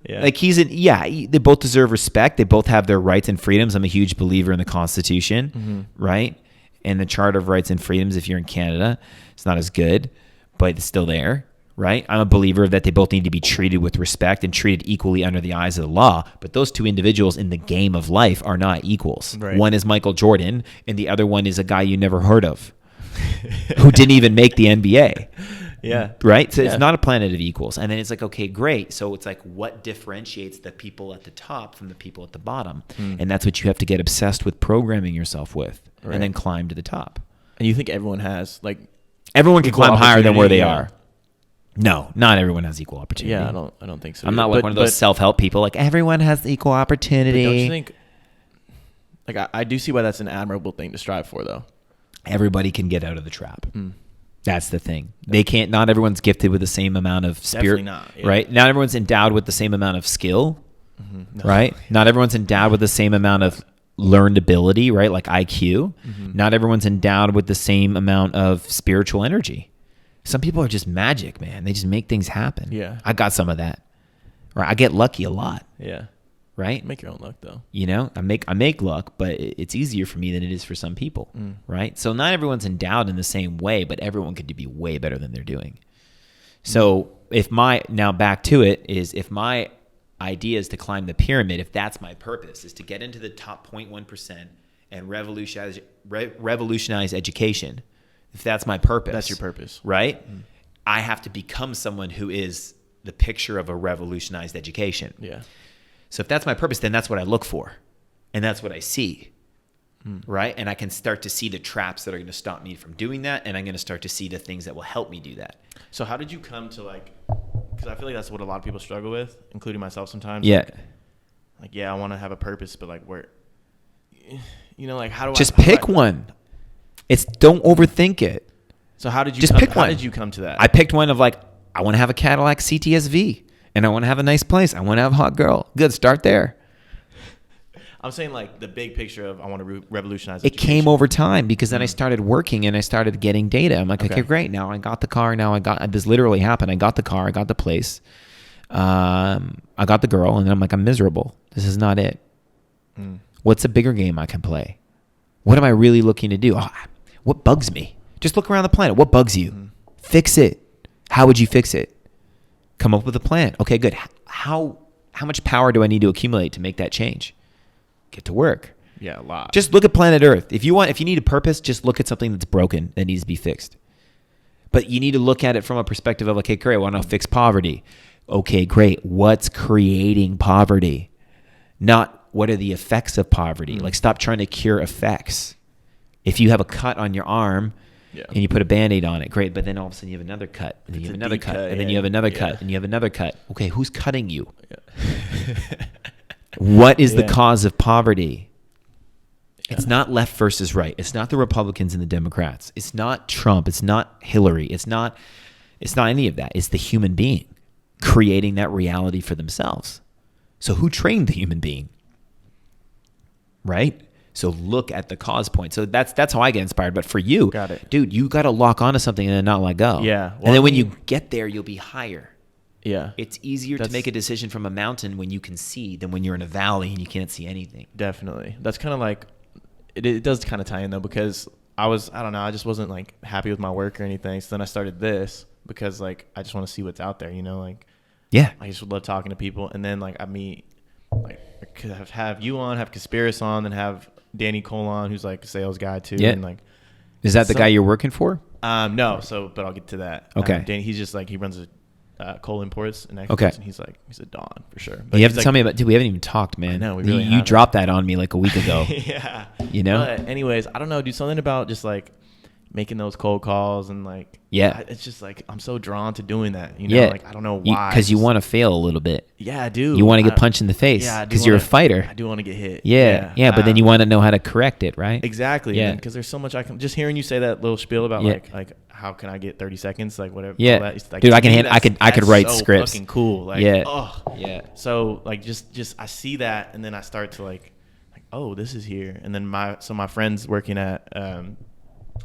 Yeah. Like they both deserve respect. They both have their rights and freedoms. I'm a huge believer in the Constitution, right? And the Charter of Rights and Freedoms, if you're in Canada, it's not as good, but it's still there. Right? I'm a believer that they both need to be treated with respect and treated equally under the eyes of the law. But those two individuals in the game of life are not equals. Right. One is Michael Jordan, and the other one is a guy you never heard of who didn't even make the NBA. Yeah. Right? So it's not a planet of equals. And then it's like, okay, great. So it's like what differentiates the people at the top from the people at the bottom? And that's what you have to get obsessed with programming yourself with and then climb to the top. And you think everyone has like... Everyone can climb higher than where they are. No, not everyone has equal opportunity. Yeah, I don't think so. I'm not like one of those self-help people. Like everyone has equal opportunity. But don't you think? Like I do see why that's an admirable thing to strive for, though. Everybody can get out of the trap. That's the thing. They can't. Not everyone's gifted with the same amount of spirit. Definitely not. Yeah. Right. Not everyone's endowed with the same amount of skill. No. Right. Not everyone's endowed with the same amount of learned ability. Right. Like IQ. Not everyone's endowed with the same amount of spiritual energy. Some people are just magic, man. They just make things happen. Yeah. I got some of that. Right. I get lucky a lot. Yeah. Right. Make your own luck though. You know, I make luck, but it's easier for me than it is for some people. Right. So not everyone's endowed in the same way, but everyone could be way better than they're doing. So if my idea is to climb the pyramid, if that's my purpose, is to get into the top 0.1% and revolutionize education. If that's my purpose. That's your purpose. Right? I have to become someone who is the picture of a revolutionized education. Yeah. So if that's my purpose, then that's what I look for. And that's what I see. Right? And I can start to see the traps that are going to stop me from doing that. And I'm going to start to see the things that will help me do that. So how did you come to because I feel like that's what a lot of people struggle with, including myself sometimes. Yeah. Like, I want to have a purpose, but like where, how do Just pick one. Don't overthink it. So how did you just pick one? How did you come to that? I picked one of I want to have a Cadillac CTS-V and I want to have a nice place. I want to have a hot girl. Good. Start there. I'm saying the big picture of I want to revolutionize education. It came over time because then I started working and I started getting data. I'm like, okay, great. Now I got the car. This literally happened. I got the car. I got the place. I got the girl. And then I'm like, I'm miserable. This is not it. What's a bigger game I can play? What am I really looking to do? What bugs me? Just look around the planet. What bugs you? Fix it. How would you fix it? Come up with a plan. Okay, good. How much power do I need to accumulate to make that change? Get to work. Yeah, a lot. Just look at planet Earth. If you need a purpose, just look at something that's broken that needs to be fixed. But you need to look at it from a perspective of, okay, great, I want to fix poverty. Okay, great. What's creating poverty? Not what are the effects of poverty. Stop trying to cure effects. If you have a cut on your arm and you put a Band-Aid on it, great. But then all of a sudden you have another cut, and then you have another cut, and then you have another cut, and you have another cut. Okay, who's cutting you? Yeah. What is the cause of poverty? Yeah. It's not left versus right. It's not the Republicans and the Democrats. It's not Trump. It's not Hillary. It's not any of that. It's the human being creating that reality for themselves. So who trained the human being? Right? So look at the cause point. So that's how I get inspired. But for you, got it. Dude, you got to lock onto something and then not let go. Yeah. Well, and then when you get there, you'll be higher. Yeah. It's easier to make a decision from a mountain when you can see than when you're in a valley and you can't see anything. Definitely. That's kind of like, it does kind of tie in though, because I don't know, I just wasn't like happy with my work or anything. So then I started this because like, I just want to see what's out there, you know, like, yeah, I just would love talking to people. And then like I meet, like I could have you on, have Conspiracy on, then have Danny Cole on, who's like a sales guy too. Yeah. And like, is that the guy you're working for? No. So, but I'll get to that. Okay. Danny, he's just like, he runs a coal imports and exports, okay. And he's a Don for sure. But you have to tell me about, dude, we haven't even talked, man. No, we really you dropped that on me like a week ago. Yeah. You know? But anyways, I don't know, dude, something about just like making those cold calls and like, yeah, it's just like, I'm so drawn to doing that, you know, like, I don't know why. Because you want to fail a little bit. Yeah, I do. You want to get punched in the face because you're a fighter. I do want to get hit. Yeah. But then you want to know how to correct it, right? Exactly. Yeah. Because there's so much just hearing you say that little spiel about like how can I get 30 seconds, like whatever. Yeah. That, like, dude, I could write so scripts. Fucking cool. Like, yeah. Oh. Yeah. So like just I see that and then I start to like, oh, this is here. And then my friend's working at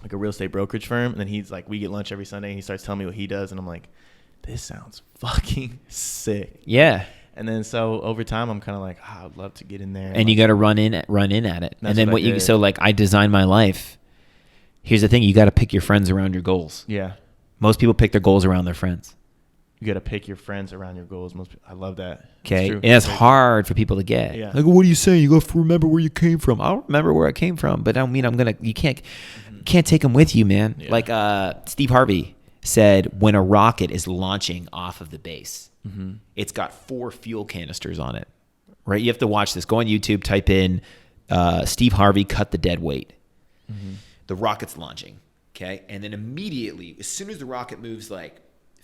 like a real estate brokerage firm, and then he's like, we get lunch every Sunday, and he starts telling me what he does, and I'm like, this sounds fucking sick. Yeah. And then so over time, I'm kind of like, I'd love to get in there. And like, you got to run in at it. And then so like I designed my life. Here's the thing: you got to pick your friends around your goals. Yeah. Most people pick their goals around their friends. You got to pick your friends around your goals. I love that. Okay. And that's hard for people to get. Yeah. Like, what are you saying? You got to remember where you came from. I don't remember where I came from, but I don't mean you can't take them with you, man. Yeah. Like Steve Harvey said, when a rocket is launching off of the base, it's got 4 fuel canisters on it, right? You have to watch this. Go on YouTube, type in Steve Harvey cut the dead weight. The rocket's launching, okay? And then immediately, as soon as the rocket moves like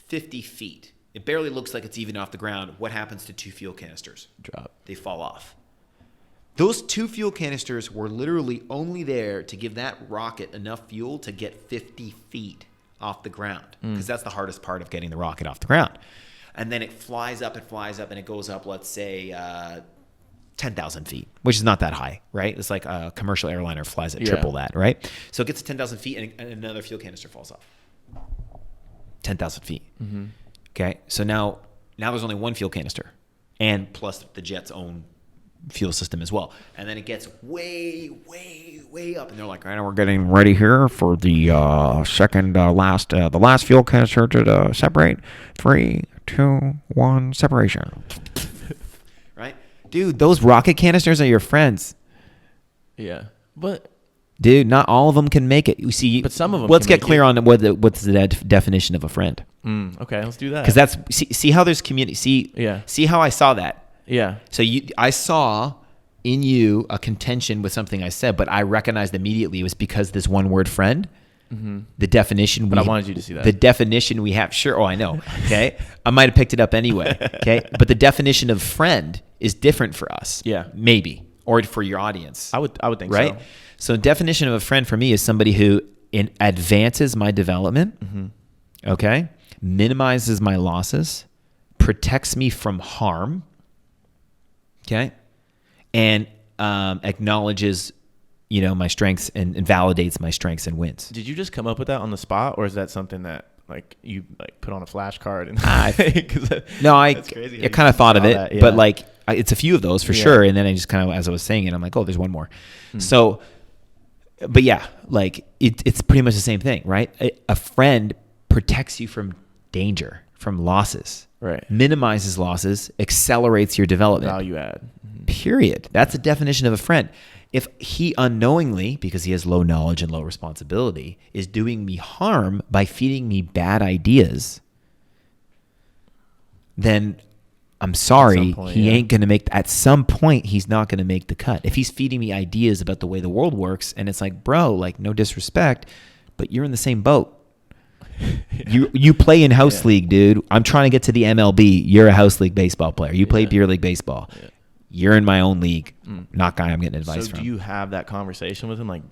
50 feet, it barely looks like it's even off the ground. What happens to 2 fuel canisters? Drop. They fall off. Those 2 fuel canisters were literally only there to give that rocket enough fuel to get 50 feet off the ground, because that's the hardest part of getting the rocket off the ground. And then it flies up, and it goes up, let's say, 10,000 feet, which is not that high, right? It's like a commercial airliner flies at triple that, right? So it gets to 10,000 feet, and another fuel canister falls off. 10,000 feet. Okay, so now there's only 1 fuel canister, and plus the jet's own fuel system as well. And then it gets way, way, way up, and they're like, all right, we're getting ready here for the the last fuel canister to separate. 3, 2, 1, separation. Right? Dude, those rocket canisters are your friends. Yeah. But dude, not all of them can make it. You see, but some of them. Let's get clear on what's the definition of a friend. Okay, let's do that. Because that's see how there's community. See how I saw that. Yeah. So I saw in you a contention with something I said, but I recognized immediately it was because this one word friend. The definition. But I wanted you to see that. The definition we have. Sure. Oh, I know. Okay. I might have picked it up anyway. Okay. But the definition of friend is different for us. Yeah. Maybe. Or for your audience. I would think right? So definition of a friend for me is somebody who advances my development. Okay. Minimizes my losses. Protects me from harm. Okay. And acknowledges, my strengths and validates my strengths and wins. Did you just come up with that on the spot, or is that something that like you like put on a flashcard? And no, I kind of thought of it, that, yeah. But like it's a few of those for sure. And then I just kind of, as I was saying it, I'm like, oh, there's one more. So, but yeah, like it's pretty much the same thing, right? A friend protects you from danger, from losses. Right. Minimizes losses, accelerates your development. Value add. Period. That's the definition of a friend. If he unknowingly, because he has low knowledge and low responsibility, is doing me harm by feeding me bad ideas, then I'm sorry, he ain't going to make, at some point, he's not going to make the cut. If he's feeding me ideas about the way the world works, and it's like, bro, like no disrespect, but you're in the same boat. You play in house league, dude. I'm trying to get to the MLB. You're a house league baseball player. You play beer league baseball. You're in my own league. Not guy I'm getting advice from. So do you have that conversation with him? Like,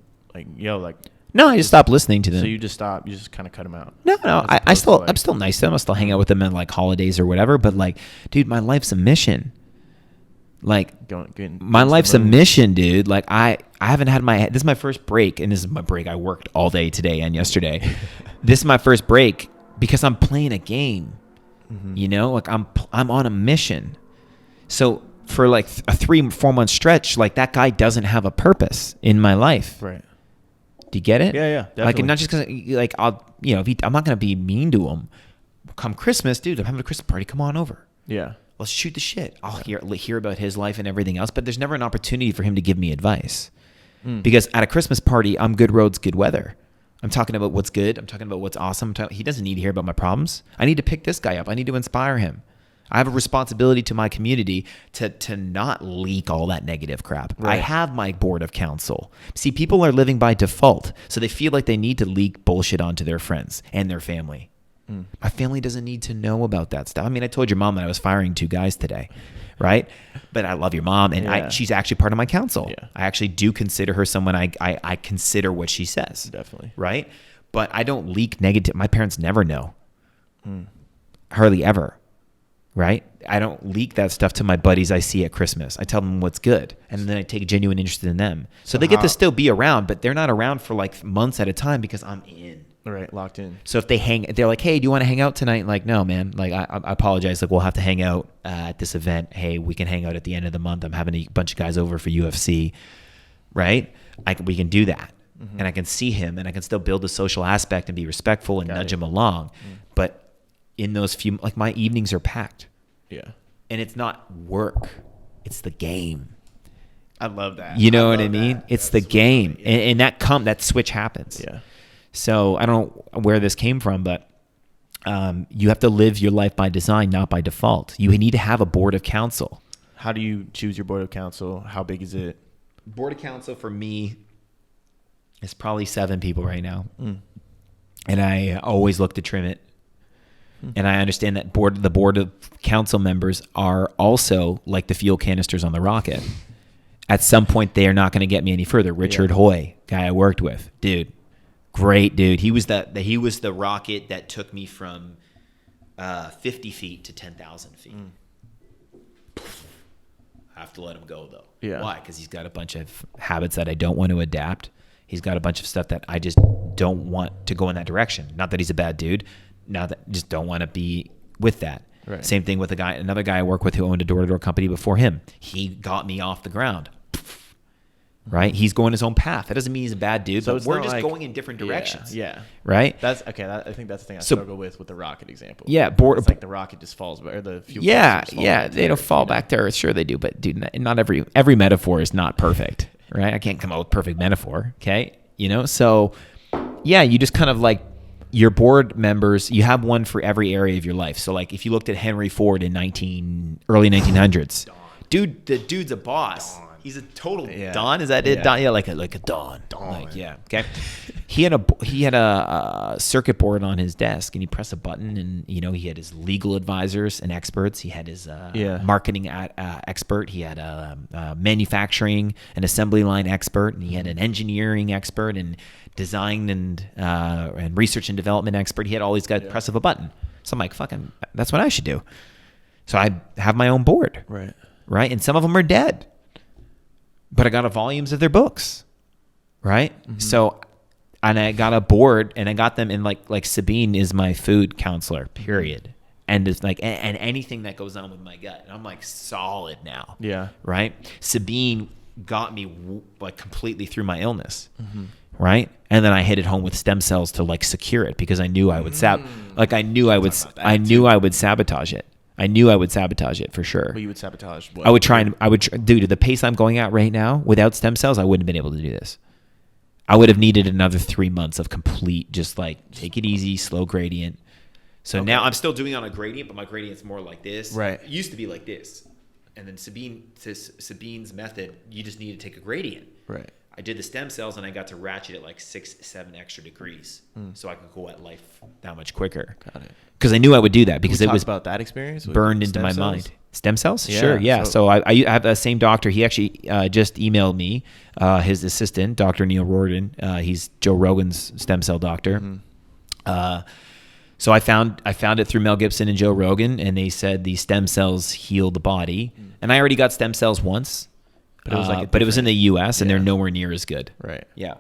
yo, like. No, I just stopped listening to them. So you just stop. You just kind of cut him out. No. I'm still nice to them. I still hang out with them on like holidays or whatever. But like, dude, my life's a mission. Like, my life's a mission, dude. Like, I haven't had this is my first break, and this is my break. I worked all day today and yesterday. This is my first break because I'm playing a game. You know, like I'm on a mission. So for like a 3-4 month stretch, like that guy doesn't have a purpose in my life. Right. Do you get it? Yeah, definitely. Like, not just because, like, I'm not gonna be mean to him. Come Christmas, dude, I'm having a Christmas party. Come on over. Yeah. Let's shoot the shit. I'll hear about his life and everything else, but there's never an opportunity for him to give me advice. Because at a Christmas party, I'm good roads, good weather. I'm talking about what's good. I'm talking about what's awesome. He doesn't need to hear about my problems. I need to pick this guy up. I need to inspire him. I have a responsibility to my community to not leak all that negative crap. Right. I have my board of counsel. See, people are living by default, so they feel like they need to leak bullshit onto their friends and their family. My family doesn't need to know about that stuff. I mean, I told your mom that I was firing 2 guys today, right? But I love your mom, and she's actually part of my council. Yeah. I actually do consider her someone I consider what she says. Definitely. Right? But I don't leak negative. My parents never know. Hardly ever. Right? I don't leak that stuff to my buddies I see at Christmas. I tell them what's good, and then I take a genuine interest in them. So they get to still be around, but they're not around for like months at a time because I'm in. Right, locked in. So if they're like, hey, do you want to hang out tonight? Like, no, man. Like, I apologize. Like, we'll have to hang out at this event. Hey, we can hang out at the end of the month. I'm having a bunch of guys over for UFC. Right? We can do that. And I can see him, and I can still build the social aspect and be respectful and nudge him along. But in those few, like, my evenings are packed. Yeah. And it's not work. It's the game. I love that. You know what I mean? It's the game. And that switch happens. Yeah. So I don't know where this came from, but you have to live your life by design, not by default. You need to have a board of counsel. How do you choose your board of counsel? How big is it? Board of counsel for me is probably 7 people right now. And I always look to trim it. And I understand that the board of council members are also like the fuel canisters on the rocket. At some point, they are not going to get me any further. Richard Hoy, guy I worked with, dude. Great dude. He was the rocket that took me from 50 feet to 10,000 feet. I have to let him go though. Yeah. Why? Because he's got a bunch of habits that I don't want to adapt. He's got a bunch of stuff that I just don't want to go in that direction. Not that he's a bad dude. Not that just don't want to be with that. Right. Same thing with another guy I work with who owned a door-to-door company before him. He got me off the ground. Right? He's going his own path. That doesn't mean he's a bad dude, so but we're just going in different directions. Yeah. Right? That's okay. I think that's the thing I struggle with the rocket example. Yeah. It's like the rocket just falls, or the fuel. They don't fall back to earth. Sure they do, but dude, not every metaphor is not perfect. Right? I can't come up with perfect metaphor. Okay? You know? So, yeah, you just kind of like your board members, you have one for every area of your life. So, like, if you looked at Henry Ford in early 1900s, dude, the dude's a boss. Don. He's a total Don. Is that it? Don? Yeah, like a Don. Like, yeah. Okay. He had a circuit board on his desk, and he pressed a button, and he had his legal advisors and experts. He had his marketing expert. He had a manufacturing and assembly line expert, and he had an engineering expert and design and research and development expert. He had all these guys press of a button. So I'm like, fucking, that's what I should do. So I have my own board. Right. And some of them are dead, but I got volumes of their books. Right. So, and I got a board, and I got them in like Sabine is my food counselor, period. And it's like, and anything that goes on with my gut. And I'm like solid now. Yeah. Right. Sabine got me like completely through my illness. Right. And then I hit it home with stem cells to like secure it, because I knew I would I knew I would sabotage it. I knew I would sabotage it for sure. But you would sabotage what? I would try, dude, at the pace I'm going at right now, without stem cells, I wouldn't have been able to do this. I would have needed another 3 months of complete, just like take it easy, slow gradient. So now I'm still doing it on a gradient, but my gradient's more like this. Right. It used to be like this. And then Sabine's method, you just need to take a gradient. Right. I did the stem cells, and I got to ratchet it like 6-7 extra degrees, so I could go at life that much quicker. Got it. Because I knew I would do that, because it was about that experience burned into my mind. Stem cells? Yeah, sure, yeah. So I have the same doctor. He actually just emailed me, his assistant, Dr. Neil Rordan. He's Joe Rogan's stem cell doctor. So I found it through Mel Gibson and Joe Rogan, and they said the stem cells heal the body. And I already got stem cells once. But it was in the U.S. and they're nowhere near as good. Right. Yeah.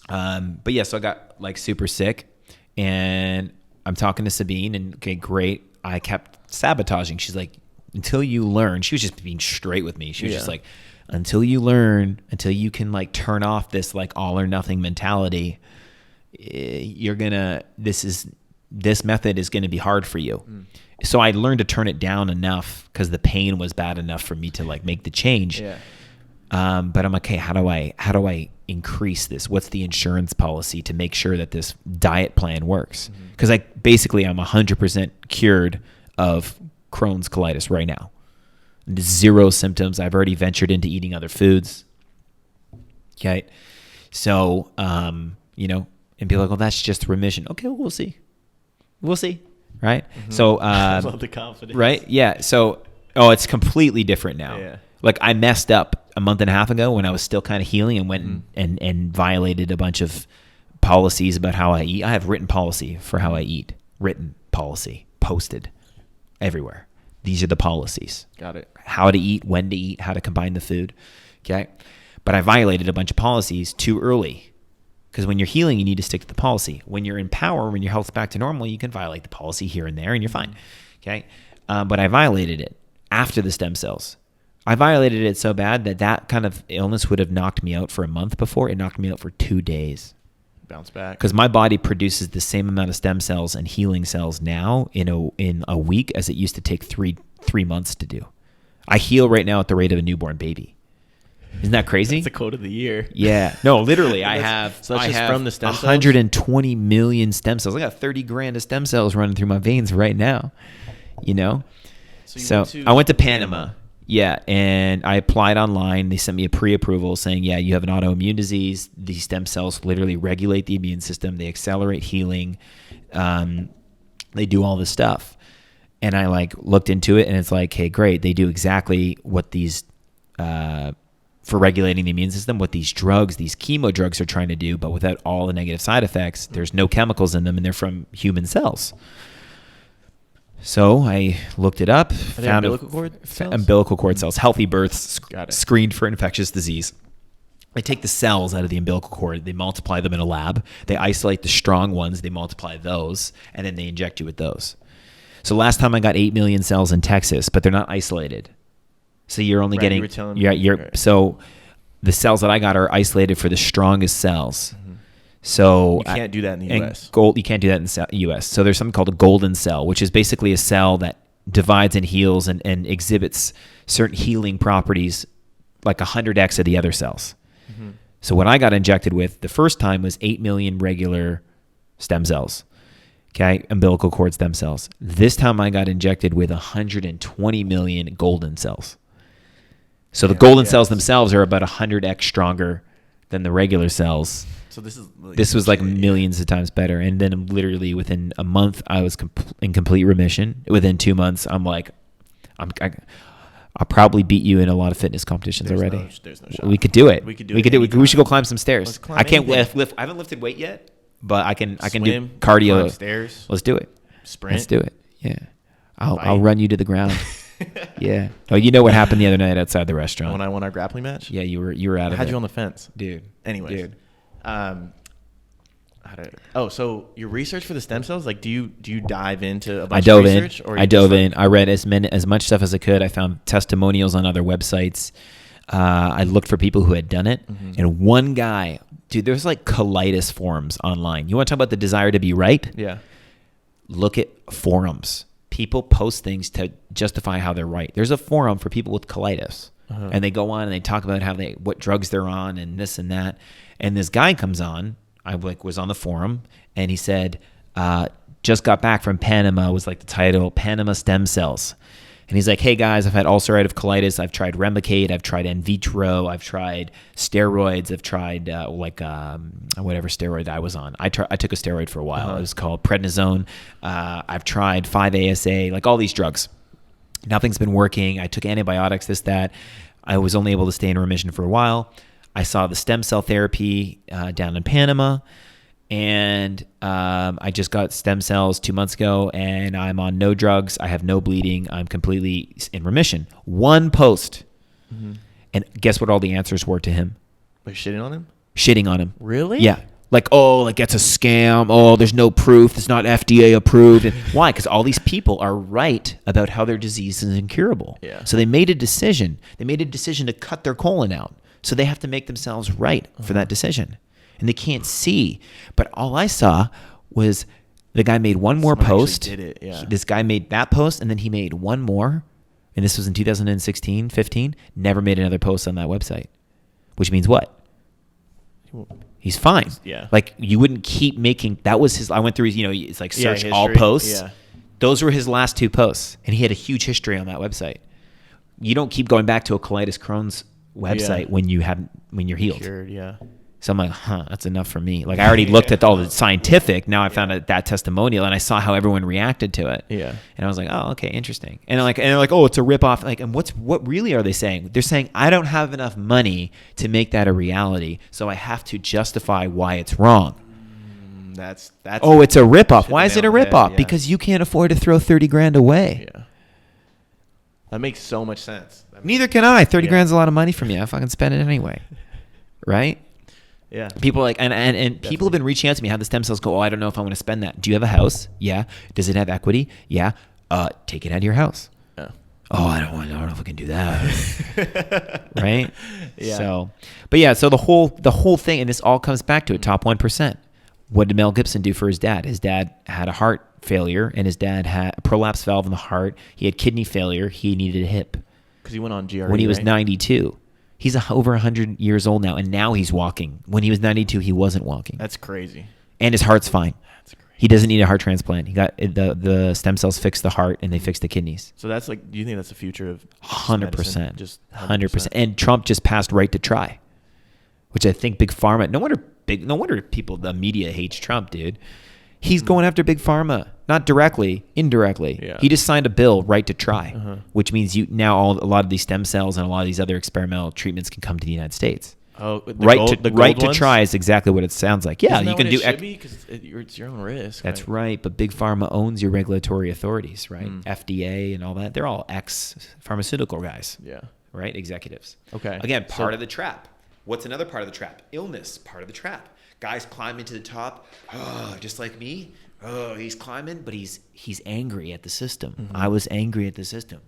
But yeah, so I got like super sick, and I'm talking to Sabine, and okay, great. I kept sabotaging. She's like, until you learn, she was just being straight with me. She was just like, until you learn, until you can like turn off this like all or nothing mentality, this method is going to be hard for you. So I learned to turn it down enough because the pain was bad enough for me to like make the change. Yeah. But I'm like, okay, how do I increase this? What's the insurance policy to make sure that this diet plan works? Because I'm 100% cured of Crohn's colitis right now. 0 symptoms. I've already ventured into eating other foods. Okay. So, and people are like, well, that's just remission. Okay, well, we'll see. We'll see. Right. So, I love the confidence. Right. Yeah. So, it's completely different now. Yeah. Like I messed up a month and a half ago when I was still kind of healing and went and violated a bunch of policies about how I eat. I have written policy for how I eat. Written policy posted everywhere. These are the policies. Got it. How to eat, when to eat, how to combine the food. Okay. But I violated a bunch of policies too early. Because when you're healing, you need to stick to the policy. When you're in power, when your health's back to normal, you can violate the policy here and there and you're fine. Okay. But I violated it after the stem cells. I violated it so bad that kind of illness would have knocked me out for a month before. It knocked me out for 2 days. Bounce back. Because my body produces the same amount of stem cells and healing cells now in a week as it used to take three months to do. I heal right now at the rate of a newborn baby. Isn't that crazy? That's the quote of the year. Yeah. No, literally, I have from the stem cells? 120 million stem cells. I got 30 grand of stem cells running through my veins right now. So I went to Panama. Yeah, and I applied online. They sent me a pre-approval saying, yeah, you have an autoimmune disease. These stem cells literally regulate the immune system. They accelerate healing. They do all this stuff. And I looked into it, and it's like, hey, great. They do exactly what these, for regulating the immune system, what these drugs, these chemo drugs are trying to do, but without all the negative side effects. There's no chemicals in them, and they're from human cells. So I looked it up, found umbilical cord cells, healthy births, screened for infectious disease. They take the cells out of the umbilical cord, they multiply them in a lab, they isolate the strong ones, they multiply those, and then they inject you with those. So last time I got 8 million cells in Texas, but they're not isolated. So you're only getting, so the cells that I got are isolated for the strongest cells. So you can't do that in the U.S. You can't do that in the U.S. So there's something called a golden cell, which is basically a cell that divides and heals and exhibits certain healing properties like 100x of the other cells. So what I got injected with the first time was 8 million regular stem cells, okay, umbilical cord stem cells. This time I got injected with 120 million golden cells. So the golden cells themselves are about 100x stronger than the regular cells. So this was like millions of times better. And then literally within a month, I was in complete remission. Within 2 months, I'm like, I'll probably beat you in a lot of fitness competitions already. There's no shot. We could do it. We should go climb some stairs. I can't lift. I haven't lifted weight yet, but I can do cardio. Climb stairs. Let's do it. Sprint. Let's do it. Yeah. I'll run you to the ground. Yeah. Oh, you know what happened the other night outside the restaurant? When I won our grappling match? Yeah, you were out of it. I had you on the fence. Dude. Anyways. Dude. So your research for the stem cells, like, do you dive into a bunch I dove of research? I dove in. I read as much stuff as I could. I found testimonials on other websites. I looked for people who had done it. And one guy, dude, there's like colitis forums online. You want to talk about the desire to be right? Yeah. Look at forums. People post things to justify how they're right. There's a forum for people with colitis. And they go on and they talk about what drugs they're on and this and that. And this guy comes on. I was on the forum, and he said, just got back from Panama, was like the title, Panama Stem Cells. And he's like, hey guys, I've had ulcerative colitis. I've tried Remicade. I've tried in vitro. I've tried steroids. I've tried whatever steroid I was on. I took a steroid for a while. It was called prednisone. I've tried 5-ASA, like all these drugs. Nothing's been working. I took antibiotics, this, that. I was only able to stay in remission for a while. I saw the stem cell therapy down in Panama, and I just got stem cells 2 months ago, and I'm on no drugs. I have no bleeding. I'm completely in remission. One post. And guess what all the answers were to him? By shitting on him? Shitting on him. Really? Yeah. Like, oh, like that's a scam. Oh, there's no proof. It's not FDA approved. And why? Because all these people are right about how their disease is incurable. Yeah. So they made a decision. They made a decision to cut their colon out. So they have to make themselves right for that decision. And they can't see. But all I saw was the guy made one more post. Did it, yeah. This guy made that post, and then he made one more. And this was in 2016, 15. Never made another post on that website. Which means what? He's fine. Yeah. Like you wouldn't keep making, that was his, I went through his, it's like search all history. posts. Yeah. Those were his last 2 posts. And he had a huge history on that website. You don't keep going back to a colitis Crohn's website when you're healed. Cured, yeah. So I'm like, that's enough for me. Like I already looked at all the scientific. Now I found out that testimonial and I saw how everyone reacted to it. Yeah. And I was like, oh, okay, interesting. And they're like, oh, it's a ripoff. Like, and what really are they saying? They're saying I don't have enough money to make that a reality, so I have to justify why it's wrong. That's. Oh, it's a ripoff. Why is it a nail on the head, ripoff? yeah. Because you can't afford to throw $30,000 away. Yeah. That makes so much sense. Neither can I. 30 Yeah. grand's a lot of money for me. I fucking spend it anyway. Right? Yeah. People are like, and people have been reaching out to me how the stem cells go, oh, I don't know if I'm going to spend that. Do you have a house? Yeah. Does it have equity? Yeah. Take it out of your house. Yeah. Oh, I don't know if I can do that. Right? Yeah. So, but yeah, so the whole thing, and this all comes back to it, top 1%. What did Mel Gibson do for his dad? His dad had a heart failure, and his dad had a prolapsed valve in the heart. He had kidney failure. He needed a hip. Because he went on GRE, when he was right? 92. He's over 100 years old now, and now he's walking. When he was 92, he wasn't walking. That's crazy. And his heart's fine. That's crazy. He doesn't need a heart transplant. He got the stem cells fixed the heart, and they fixed the kidneys. So that's like, do you think that's the future of 100%. Just 100%. And Trump just passed right to try, which I think Big Pharma. No wonder people, the media hates Trump, dude. He's going after Big Pharma, not directly, indirectly. Yeah. He just signed a bill right to try, which means a lot of these stem cells and a lot of these other experimental treatments can come to the United States. Oh, right to try is exactly what it sounds like. Yeah, you can do. Because it's your own risk. That's right, but Big Pharma owns your regulatory authorities, right? FDA and all that. They're all ex-pharmaceutical guys. Yeah. Right, executives. Okay. Again, part of the trap. What's another part of the trap? Illness, part of the trap. Guys climbing to the top, just like me. Oh, he's climbing, but he's angry at the system. Mm-hmm. I was angry at the system,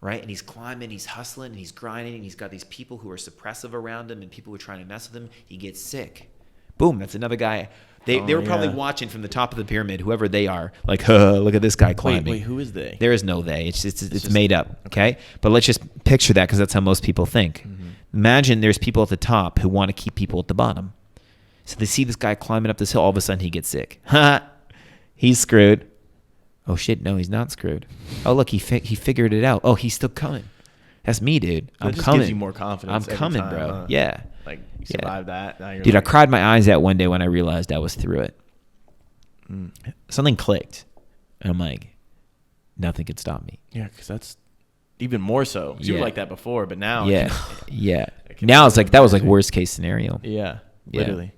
right? And he's climbing, he's hustling, and he's grinding, and he's got these people who are suppressive around him and people who are trying to mess with him. He gets sick. Boom, that's another guy. They were probably watching from the top of the pyramid, whoever they are, like, look at this guy climbing. Wait, who is they? There is no they. It's just made up, okay? But let's just picture that because that's how most people think. Mm-hmm. Imagine there's people at the top who want to keep people at the bottom. So they see this guy climbing up this hill. All of a sudden, he gets sick. He's screwed. Oh, shit. No, he's not screwed. Oh, look, he figured it out. Oh, he's still coming. That's me, dude. I'm coming. Just gives you more confidence. I'm coming, time, bro. huh? Yeah. Like, you survived that. Now you're dude, like, I cried my eyes out one day when I realized I was through it. Something clicked. And I'm like, nothing could stop me. Yeah, because that's even more so. You were like that before, but now. Yeah. Now it's like, that was like worst case scenario. Yeah. Literally.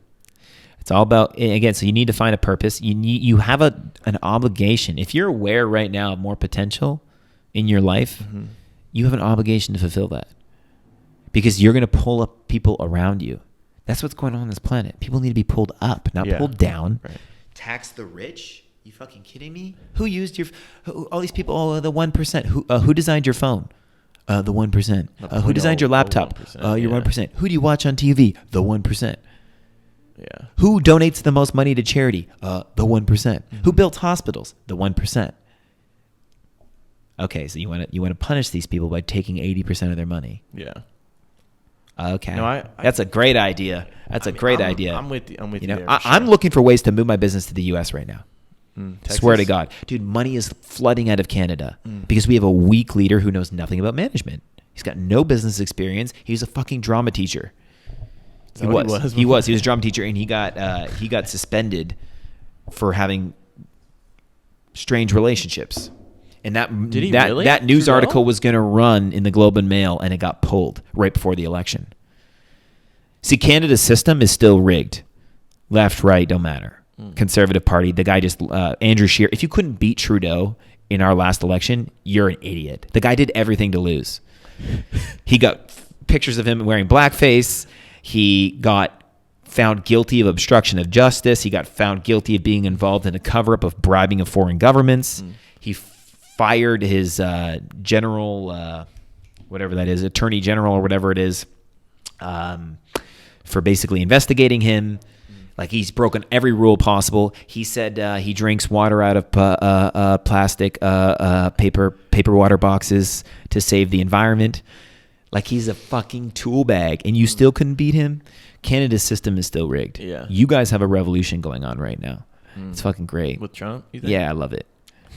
It's all about, again, so you need to find a purpose. You have an obligation. If you're aware right now of more potential in your life, you have an obligation to fulfill that. Because you're going to pull up people around you. That's what's going on this planet. People need to be pulled up, not pulled down. Right. Tax the rich? You fucking kidding me? Who used all these people, the 1%. Who designed your phone? The 1%. Who designed your laptop? Your 1%. Who do you watch on TV? The 1%. Yeah. Who donates the most money to charity? The 1%. Who built hospitals? The 1%. Okay, so you want to punish these people by taking 80% of their money. Yeah. Okay. No, that's a great idea. That's a great idea. I'm with you. There, I'm looking for ways to move my business to the U.S. right now. Swear to God. Dude, money is flooding out of Canada because we have a weak leader who knows nothing about management. He's got no business experience. He was a fucking drama teacher. He was a drama teacher, and he got suspended for having strange relationships. And that news article was going to run in the Globe and Mail, and it got pulled right before the election. See, Canada's system is still rigged. Left, right, don't matter. Conservative Party, the guy just Andrew Scheer. If you couldn't beat Trudeau in our last election, you're an idiot. The guy did everything to lose. He got pictures of him wearing blackface. He got found guilty of obstruction of justice. He got found guilty of being involved in a cover-up of bribing of foreign governments. He fired his general, whatever that is, attorney general or whatever it is, for basically investigating him. Like, he's broken every rule possible. He said he drinks water out of plastic paper water boxes to save the environment. Like, he's a fucking tool bag, and you still couldn't beat him. Canada's system is still rigged. Yeah. You guys have a revolution going on right now. It's fucking great. With Trump, you think? Yeah, I love it.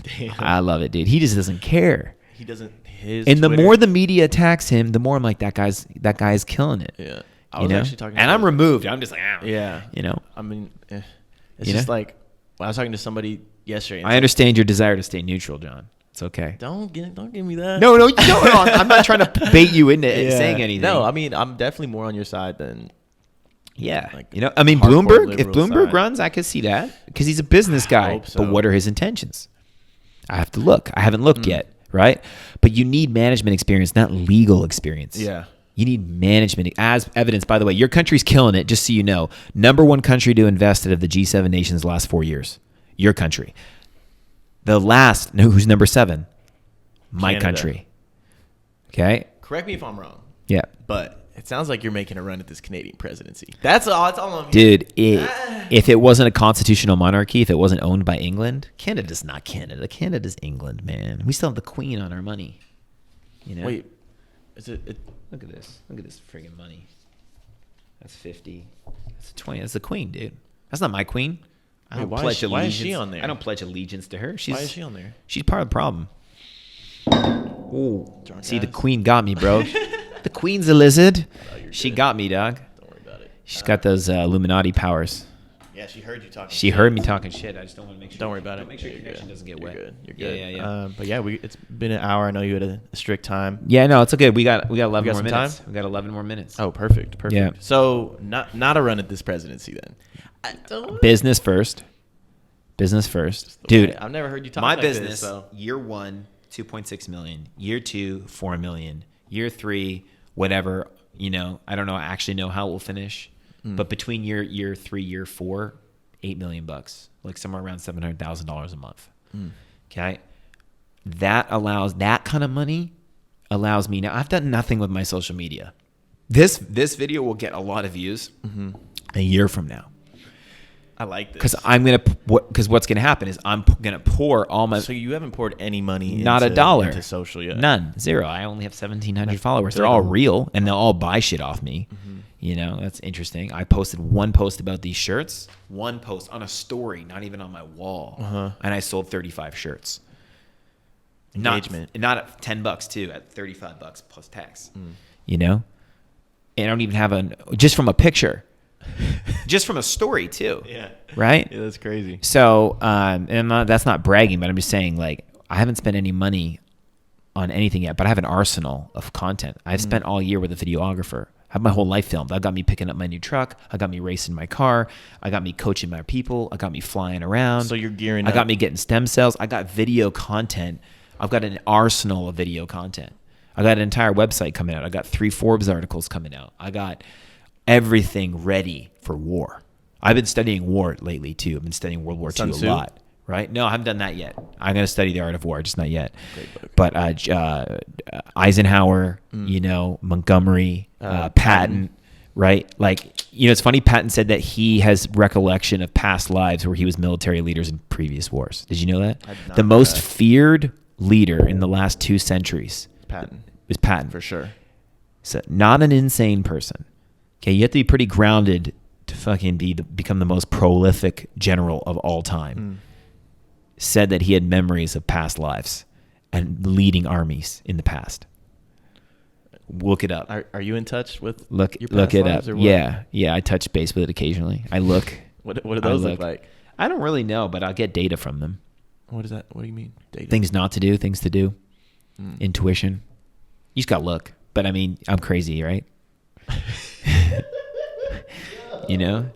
Damn. I love it, dude. He just doesn't care. He doesn't. And the more the media attacks him, the more I'm like, that guy's killing it. Yeah. I was actually talking. And I'm removed. I'm just like, yeah. You know. I mean, it's just like, I was talking to somebody yesterday. I understand your desire to stay neutral, John. It's okay. Don't give me that. No. I'm not trying to bait you into saying anything. No, I mean, I'm definitely more on your side than. Yeah. Like, you know, I mean, Bloomberg. If Bloomberg runs, I could see that because he's a business guy. Hope so. But what are his intentions? I have to look. I haven't looked yet, right? But you need management experience, not legal experience. Yeah. You need management as evidence. By the way, your country's killing it, just so you know. Number one country to invest out of the G7 nations the last 4 years. Your country. Who's number 7? My Canada. Country. Okay? Correct me if I'm wrong. Yeah. But it sounds like you're making a run at this Canadian presidency. That's all I'm hearing. Dude, if it wasn't a constitutional monarchy, if it wasn't owned by England, Canada's not Canada. Canada's England, man. We still have the Queen on our money. You know? Wait. Is it Look at this. Look at this friggin' money. That's 50. That's 20. That's the Queen, dude. That's not my Queen. why is she on there? I don't pledge allegiance to her. Why is she on there? She's part of the problem. Ooh. See, the ass. Queen got me, bro. The Queen's a lizard. She got me, dog. Don't worry about it. She's got those Illuminati powers. Yeah, she heard you talking. She heard me talking shit. I just don't want to make sure. Don't worry about it. Make sure your connection doesn't get wet. You're good. Yeah. But yeah, it's been an hour. I know you had a strict time. Yeah, no, it's okay. We got 11 more some minutes. time? We got 11 more minutes. Oh, perfect. Yeah. So not a run at this presidency then. Business first. Dude. I've never heard you talk My like business, this. So. year 1, 2.6 million. Year 2, 4 million. Year 3, whatever. You know, I don't know. I actually know how it will finish. But between year 3, year 4, $8 million, like somewhere around $700,000 a month. Okay, that kind of money allows me. Now I've done nothing with my social media. This video will get a lot of views a year from now. I like this because what's gonna happen is I'm gonna pour all my. So you haven't poured any money, not a dollar into social yet. None, 0. I only have 1,700 followers. They're all real, and they'll all buy shit off me. You know, that's interesting. I posted one post about these shirts, one post on a story, not even on my wall, and I sold 35 shirts. Engagement, not at $10 too, at $35 plus tax. You know, and I don't even have just from a picture, just from a story too. Yeah, right. Yeah, that's crazy. So, that's not bragging, but I'm just saying, like, I haven't spent any money on anything yet, but I have an arsenal of content. I've spent all year with a videographer. I have my whole life filmed. I got me picking up my new truck. I got me racing my car. I got me coaching my people. I got me flying around. So you're gearing up. I got me getting stem cells. I got video content. I've got an arsenal of video content. I got an entire website coming out. I got 3 Forbes articles coming out. I got everything ready for war. I've been studying war lately too. I've been studying World War II a lot. Right? No, I haven't done that yet. I'm going to study the art of war, just not yet. Great book. But Eisenhower, you know, Montgomery, Patton, right? Like, you know, it's funny. Patton said that he has recollection of past lives where he was military leaders in previous wars. Did you know that? I did not The know most that. feared leader in the last 2 centuries Patton. was Patton. For sure. So not an insane person. Okay, you have to be pretty grounded to fucking become the most prolific general of all time. Said that he had memories of past lives and leading armies in the past. Look it up. Are you in touch with Look your past it lives up. or what? Yeah. I touch base with it occasionally. I look. What do those look like? I don't really know, but I'll get data from them. What is that? What do you mean? Data? Things not to do, things to do. Intuition. You just got to look. But I mean, I'm crazy, right? You know.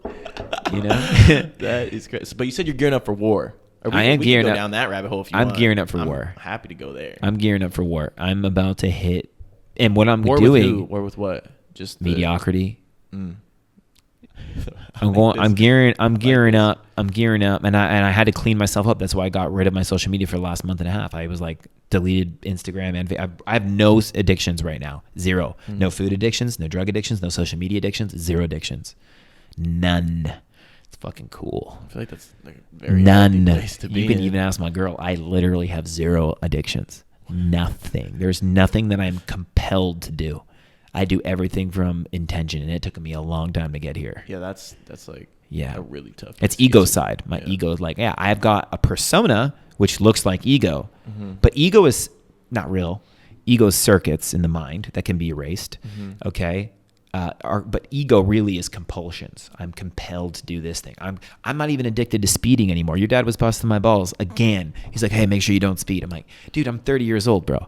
That is great. But you said you're gearing up for war. I am gearing up. up Down that rabbit hole if you I'm want. gearing up for war. Happy to go there. I'm gearing up for war. I'm about to hit, and what I'm War doing. with who? War with what? Just mediocrity. I'm gearing up, and I had to clean myself up. That's why I got rid of my social media for the last month and a half. I was like deleted Instagram, and I have no addictions right now. Zero. Mm-hmm. No food addictions, no drug addictions, no social media addictions, zero addictions. None. It's fucking cool. I feel like that's like a very healthy place to be. You can even ask my girl. I literally have zero addictions. Nothing. There's nothing that I'm compelled to do. I do everything from intention, and it took me a long time to get here. Yeah, that's like a really tough. It's ego side. My ego is like, I've got a persona which looks like ego, but ego is not real. Ego is circuits in the mind that can be erased. Okay, but ego really is compulsions. I'm compelled to do this thing. I'm not even addicted to speeding anymore. Your dad was busting my balls again. He's like, hey, make sure you don't speed. I'm like, dude, I'm 30 years old, bro.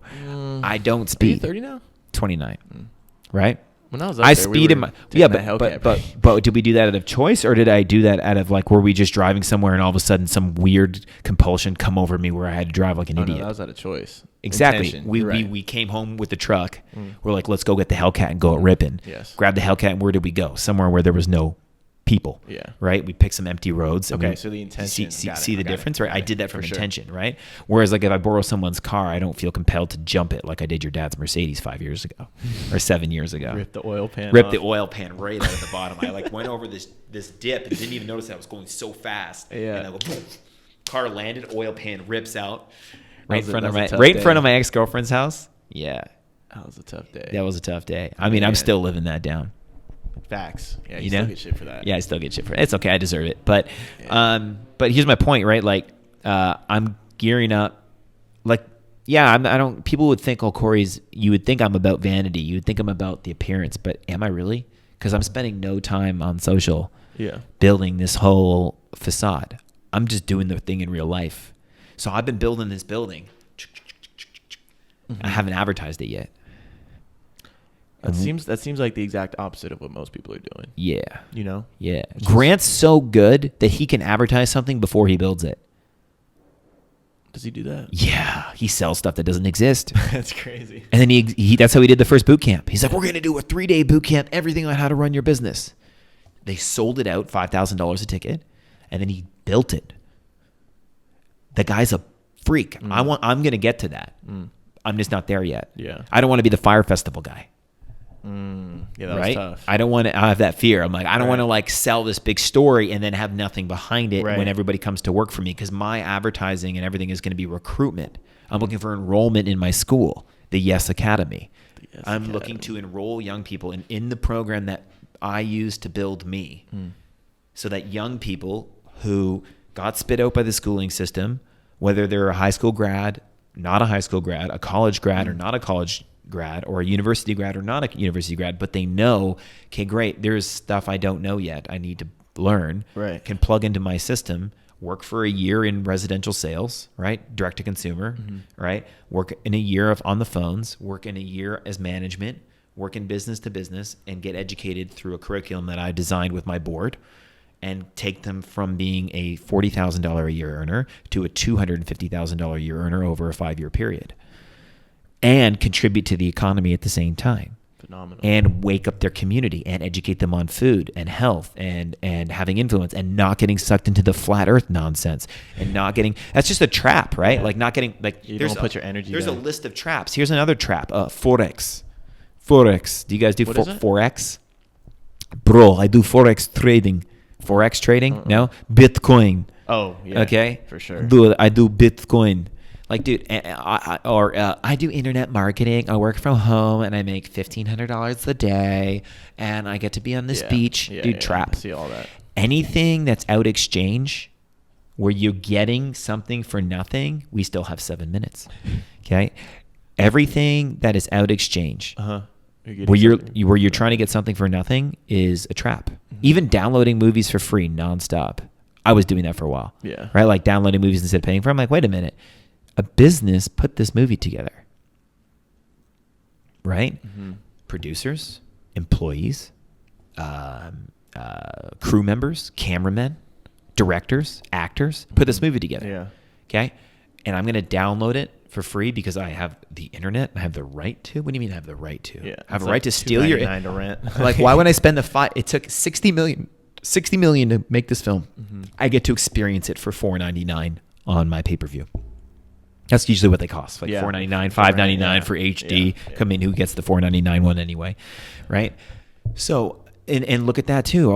I don't speed. Are you 30 now? 29. Right? When I was up speed in my but did we do that out of choice, or did I do that out of like, were we just driving somewhere and all of a sudden some weird compulsion come over me where I had to drive like an idiot? No, that was out of choice. Exactly. We came home with the truck. We're like, let's go get the Hellcat and go at Ripon. Yes. Grab the Hellcat, and where did we go? Somewhere where there was no people. Yeah. Right? We picked some empty roads. Okay, so the intention. See the difference, right? I did that from intention, right? Whereas like if I borrow someone's car, I don't feel compelled to jump it like I did your dad's Mercedes 5 years ago or 7 years ago. Rip the oil pan right out of the bottom. I like went over this dip and didn't even notice that I was going so fast. Yeah. And I go, boom, car landed, oil pan rips out right in front of my ex-girlfriend's house. Yeah. That was a tough day. That was a tough day. I mean, I'm still living that down. Facts. Yeah, you still get shit for that. Yeah, I still get shit for it. It's okay. I deserve it. But here's my point, right? Like, I'm gearing up. Like, I don't. People would think, you would think I'm about vanity. You would think I'm about the appearance. But am I really? Because I'm spending no time on social. Yeah. Building this whole facade. I'm just doing the thing in real life. So I've been building this building. I haven't advertised it yet. That seems like the exact opposite of what most people are doing. Yeah. You know? Yeah. Grant's so good that he can advertise something before he builds it. Does he do that? Yeah. He sells stuff that doesn't exist. That's crazy. And then he that's how he did the first boot camp. He's like, we're going to do a 3-day boot camp, everything on how to run your business. They sold it out, $5,000 a ticket, and then he built it. The guy's a freak. I'm going to get to that. I'm just not there yet. Yeah. I don't want to be the Fire Festival guy. Yeah, that was tough. I don't want to have that fear. I'm like, I don't want to like sell this big story and then have nothing behind it when everybody comes to work for me, because my advertising and everything is going to be recruitment. I'm looking for enrollment in my school, the YESA Academy. I'm looking to enroll young people in the program that I use to build me, so that young people who got spit out by the schooling system, whether they're a high school grad, not a high school grad, a college grad or not a college grad, or a university grad or not a university grad, but they know, okay, great, there's stuff I don't know yet, I need to learn, can plug into my system, work for a year in residential sales, right, direct to consumer, right, work in a year on the phones, work in a year as management, work in business to business, and get educated through a curriculum that I designed with my board, and take them from being a $40,000 a year earner to a $250,000 a year earner over a 5-year period, and contribute to the economy at the same time. Phenomenal. And wake up their community and educate them on food and health and having influence, and not getting sucked into the flat earth nonsense, and not getting, that's just a trap, right? Like not getting, like, you don't put your energy There's there. a list of traps. Here's another trap. Forex. Do you guys do Forex? Bro, I do Forex trading. Forex trading? No? Bitcoin. Oh, yeah. Okay? For sure. I do Bitcoin. Like, dude, I do internet marketing. I work from home and I make $1,500 a day, and I get to be on this beach. Dude, trap. I see all that. Anything that's out exchange, where you're getting something for nothing, we still have 7 minutes. Okay? Everything that is out exchange, where you're trying to get something for nothing, is a trap. Even downloading movies for free nonstop. I was doing that for a while. Yeah. Right? Like downloading movies instead of paying for them. I'm like, wait a minute. A business put this movie together. Right? Producers, employees, crew members, cameramen, directors, actors, put this movie together. Yeah. Okay? And I'm going to download it for free because I have the internet. I have the right to. What do you mean I have the right to? Yeah. I have a right to steal your to rent. Like, why would I spend it took $60 million $60 million to make this film. I get to experience it for $4.99 on my pay-per-view. That's usually what they cost, like $4.99, $5.99 for HD. I mean, who gets the $4.99 one anyway, right? So, and look at that too.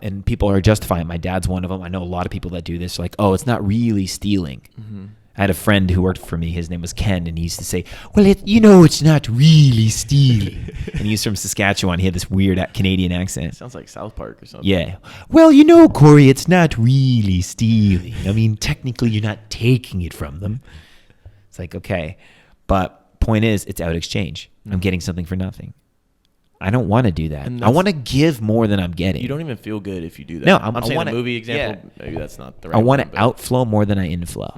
And people are justifying it. My dad's one of them. I know a lot of people that do this. Like, it's not really stealing. I had a friend who worked for me. His name was Ken, and he used to say, well, it's not really stealing. And he's from Saskatchewan. He had this weird Canadian accent. Sounds like South Park or something. Yeah. Well, Corey, it's not really stealing. I mean, technically, you're not taking it from them. It's like, okay. But point is, it's out exchange. I'm getting something for nothing. I don't want to do that. I want to give more than I'm getting. You don't even feel good if you do that. No, I'm saying the movie example, maybe that's not the right I want to outflow more than I inflow.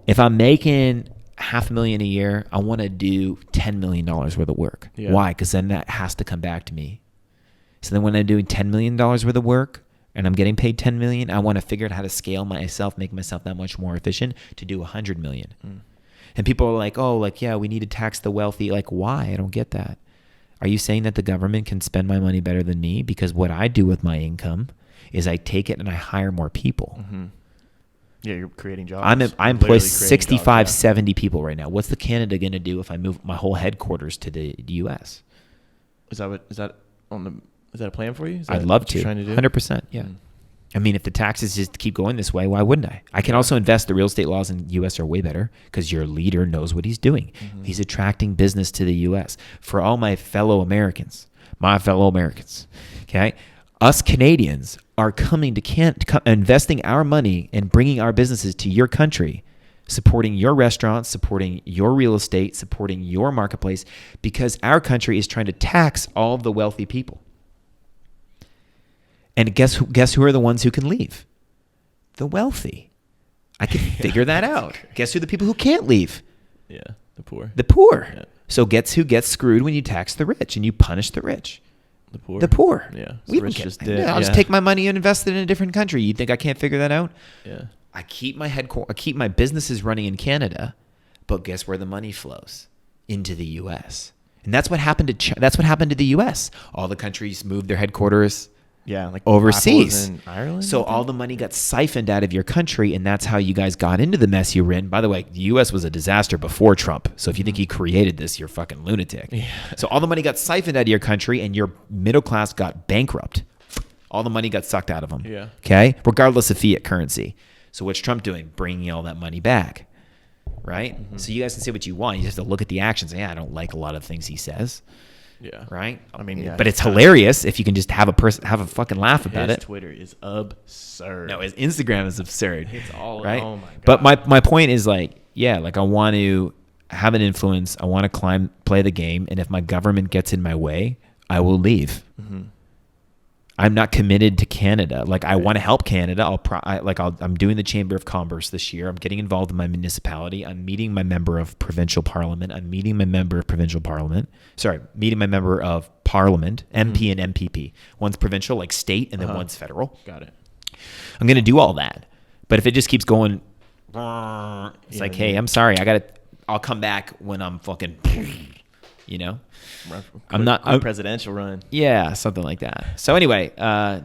If I'm making $500,000 a year, I want to do $10 million worth of work. Yeah. Why? Because then that has to come back to me. So then when I'm doing $10 million worth of work and I'm getting paid $10 million, I want to figure out how to scale myself, make myself that much more efficient to do $100 million. And people are like, we need to tax the wealthy. Like, why? I don't get that. Are you saying that the government can spend my money better than me? Because what I do with my income is I take it and I hire more people. Yeah, you're creating jobs. I employ 65, 70 people right now. What's the Canada going to do if I move my whole headquarters to the U.S.? Is that a plan for you? I'd love to. 100%. Yeah. I mean, if the taxes just keep going this way, why wouldn't I? I can also invest. The real estate laws in the U.S. are way better because your leader knows what he's doing. He's attracting business to the U.S. For all my fellow Americans, okay? Us Canadians are coming to investing our money and bringing our businesses to your country, supporting your restaurants, supporting your real estate, supporting your marketplace, because our country is trying to tax all of the wealthy people. And guess who are the ones who can leave? The wealthy. I can figure that out. Guess who the people who can't leave? Yeah, the poor. The poor. Yeah. So guess who gets screwed when you tax the rich and you punish the rich? The poor. Yeah. So we rich just did. I'll just take my money and invest it in a different country. You think I can't figure that out? Yeah. I keep my businesses running in Canada, but guess where the money flows? Into the U.S. And that's what happened to the U.S. All the countries moved their headquarters. Yeah, like overseas. In Ireland. So all the money got siphoned out of your country, and that's how you guys got into the mess you were in. By the way, the U.S. was a disaster before Trump. So if you think he created this, you're fucking lunatic. Yeah. So all the money got siphoned out of your country, and your middle class got bankrupt. All the money got sucked out of them. Yeah. Okay? Regardless of fiat currency. So what's Trump doing? Bringing all that money back. Right? So you guys can say what you want. You just have to look at the actions. Yeah, I don't like a lot of things he says. Yeah. Right? I mean, yeah. But it's hilarious if you can just have a fucking laugh about it. His Twitter is absurd. No, his Instagram is absurd. It's all right. Oh my god. But my point is I want to have an influence. I want to play the game, and if my government gets in my way, I will leave. I'm not committed to Canada. I want to help Canada. I'm doing the Chamber of Commerce this year. I'm getting involved in my municipality. I'm meeting my member of provincial parliament. Meeting my member of parliament, MP and MPP. One's provincial, like state, and then one's federal. Got it. I'm going to do all that. But if it just keeps going, it's hey, I'm sorry. I'll come back when I'm fucking, I'm not presidential run. Yeah, something like that. So anyway,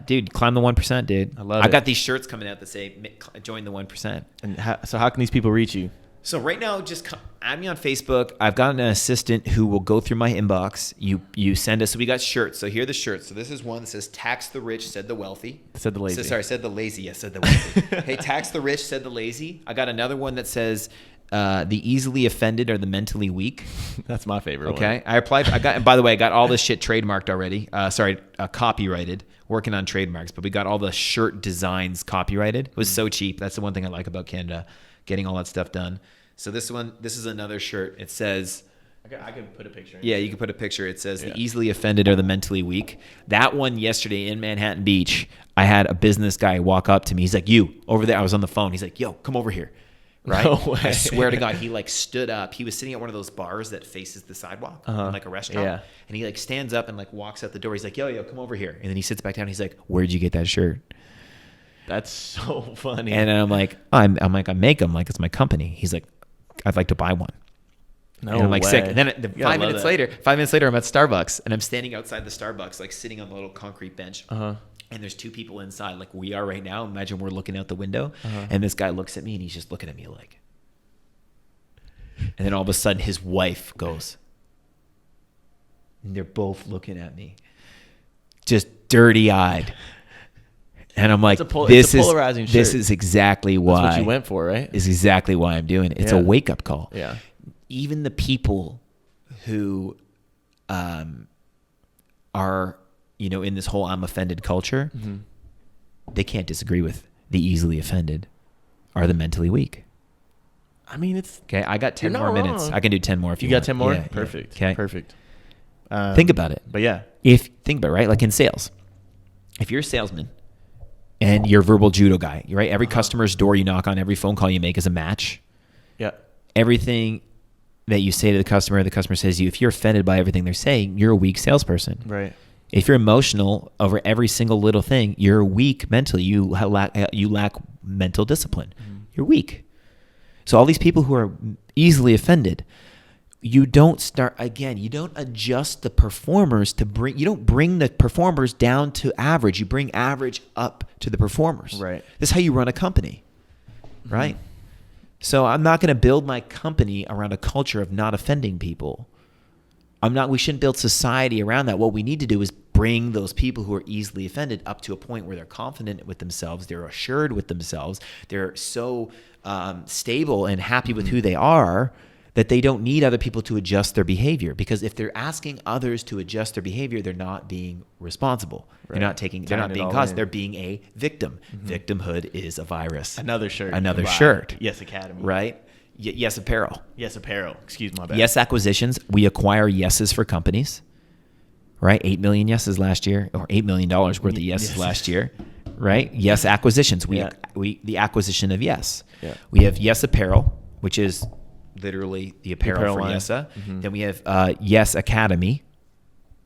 dude, climb the 1%, dude. I love it. I got these shirts coming out that say join the 1%. And how can these people reach you? So right now, just add me on Facebook. I've got an assistant who will go through my inbox. You send us. So we got shirts. So here are the shirts. So this is one that says "Tax the rich, said the wealthy." Said the lazy. Said the lazy. Yes, said the wealthy. Hey, tax the rich, said the lazy. I got another one that says the easily offended or the mentally weak. That's my favorite one. Okay. And by the way, I got all this shit trademarked already. Copyrighted. Working on trademarks, but we got all the shirt designs copyrighted. It was so cheap. That's the one thing I like about Canada, getting all that stuff done. So this is another shirt. It says, I can put a picture in. Yeah, you can put a picture. It says the easily offended or the mentally weak. That one yesterday in Manhattan Beach, I had a business guy walk up to me. He's like, you over there. I was on the phone. He's like, yo, come over here. Right? No way. I swear to God, he stood up. He was sitting at one of those bars that faces the sidewalk, in a restaurant. Yeah. And he stands up and walks out the door. He's like, yo, come over here. And then he sits back down. He's like, where'd you get that shirt? That's so funny. And I'm like, I make them. It's my company. He's like, I'd like to buy one. No and I'm way. sick. And then 5 minutes later, I'm at Starbucks and I'm standing outside the Starbucks, sitting on the little concrete bench. and there's two people inside like we are right now. Imagine we're looking out the window and this guy looks at me and he's just looking at me like, and then all of a sudden his wife goes, and they're both looking at me just dirty-eyed. And I'm like, this is exactly why. That's what you went for, right? Is exactly why I'm doing it. It's a wake-up call. Yeah. Even the people who are, in this whole I'm offended culture, they can't disagree with the easily offended are the mentally weak. I mean, it's... Okay, I got 10 more minutes. I can do 10 more if you want. You got 10 more? Yeah, perfect. Yeah. Okay. Perfect. Think about it. But yeah. Think about it, right? Like in sales. If you're a salesman and you're a verbal judo guy, right? Every customer's door you knock on, every phone call you make is a match. Yeah. Everything that you say to the customer says to you, if you're offended by everything they're saying, you're a weak salesperson. Right. If you're emotional over every single little thing, you're weak mentally. You lack mental discipline. You're weak. So all these people who are easily offended, you don't adjust the performers you don't bring the performers down to average. You bring average up to the performers. Right. This is how you run a company, right? So I'm not going to build my company around a culture of not offending people. We shouldn't build society around that. What we need to do is bring those people who are easily offended up to a point where they're confident with themselves. They're assured with themselves. They're so stable and happy with who they are that they don't need other people to adjust their behavior. Because if they're asking others to adjust their behavior, they're not being responsible. Right. They're not being caused. They're being a victim. Victimhood is a virus. Another shirt. Yes Academy. Right? Yes Apparel. Yes Apparel. Excuse my bad. Yes Acquisitions. We acquire yeses for companies. Right? 8 million yeses last year, or $8 million worth of yeses last year. Right? Yes Acquisitions. The acquisition of Yes. Yeah. We have Yes Apparel, which is literally the apparel for line. YESA. Then we have Yes Academy,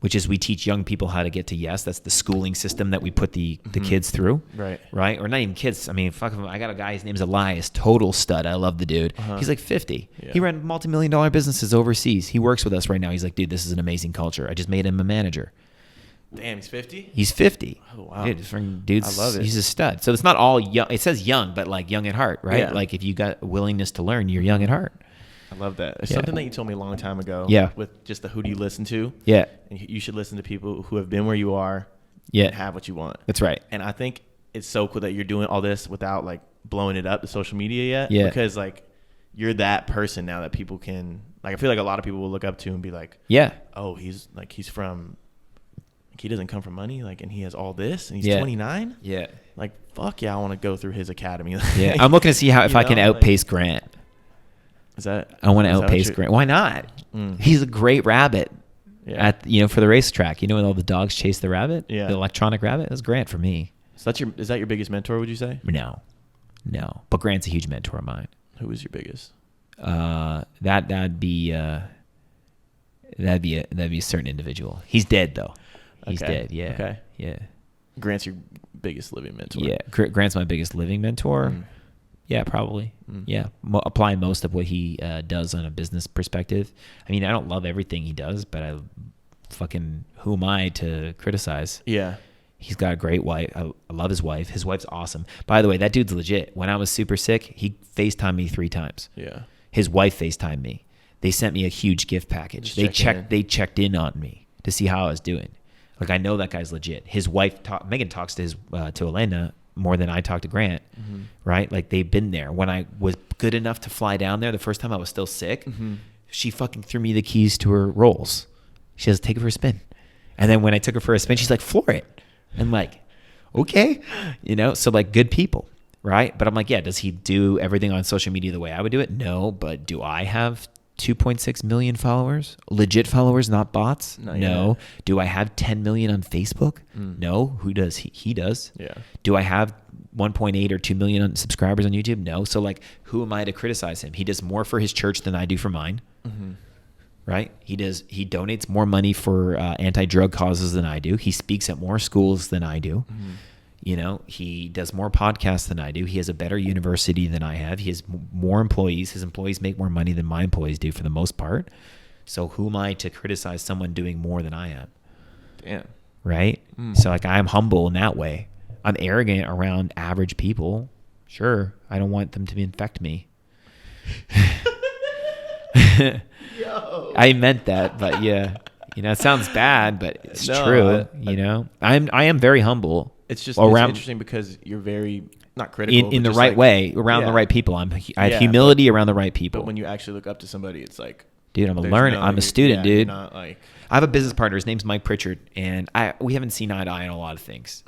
which is we teach young people how to get to Yes. That's the schooling system that we put the kids through. Right? Or not even kids. I mean, fuck him. I got a guy, his name's Elias, total stud. I love the dude. He's like 50. Yeah. He ran multi-million-dollar businesses overseas. He works with us right now. He's like, dude, this is an amazing culture. I just made him a manager. Damn, he's 50? He's 50. Oh, wow. Dude's, I love it. He's a stud. So it's not all young. It says young, but like young at heart, right? Yeah. Like if you got a willingness to learn, you're young at heart. I love that. It's something that you told me a long time ago. Yeah. With just the who do you listen to? Yeah. And you should listen to people who have been where you are. Yeah. And have what you want. That's right. And I think it's so cool that you're doing all this without like blowing it up to social media yet. Yeah. Because like you're that person now that people can like. I feel like a lot of people will look up to and be like, yeah, oh, he's from. He doesn't come from money, like, and he has all this, and he's 29. Yeah, like, fuck yeah, I want to go through his academy. Yeah, I'm looking to see if I can outpace Grant. Is that? I want to outpace Grant. Why not? He's a great rabbit. Yeah. For the racetrack, when all the dogs chase the rabbit, the electronic rabbit. That's Grant for me. So is that your biggest mentor? Would you say? No, but Grant's a huge mentor of mine. Who is your biggest? That'd be a certain individual. He's dead though. He's dead. Yeah. Okay. Yeah. Grant's your biggest living mentor. Yeah. Grant's my biggest living mentor. Yeah, probably. Yeah. Apply most of what he does on a business perspective. I mean, I don't love everything he does, but who am I to criticize? Yeah. He's got a great wife. I love his wife. His wife's awesome. By the way, that dude's legit. When I was super sick, he FaceTimed me 3 times. Yeah. His wife FaceTimed me. They sent me a huge gift package. They checked in on me to see how I was doing. Like, I know that guy's legit. His wife, Megan, talks to Elena more than I talk to Grant, right? Like, they've been there. When I was good enough to fly down there, the first time I was still sick, she fucking threw me the keys to her Rolls. She says, take it for a spin. And then when I took her for a spin, she's like, floor it. I'm like, okay. So like good people, right? But I'm like, yeah, does he do everything on social media the way I would do it? No, but do I have 2.6 million followers? Legit followers, not bots? No. Do I have 10 million on Facebook? No. Who does? He does. Yeah. Do I have 1.8 or 2 million subscribers on YouTube? No. So like, who am I to criticize him? He does more for his church than I do for mine. Right? He donates more money for anti-drug causes than I do. He speaks at more schools than I do. He does more podcasts than I do. He has a better university than I have. He has more employees. His employees make more money than my employees do for the most part. So who am I to criticize someone doing more than I am? Damn. right? So like I'm humble in that way. I'm arrogant around average people. Sure, I don't want them to infect me. Yo. I meant that, but yeah, it sounds bad, but it's true. I am very humble. It's just it's interesting because you're very not critical in the right way around the right people. I have humility around the right people. But when you actually look up to somebody, it's like, dude, I'm a learner. I'm a student, dude. Not like, I have a business partner. His name's Mike Pritchard, and we haven't seen eye to eye on a lot of things.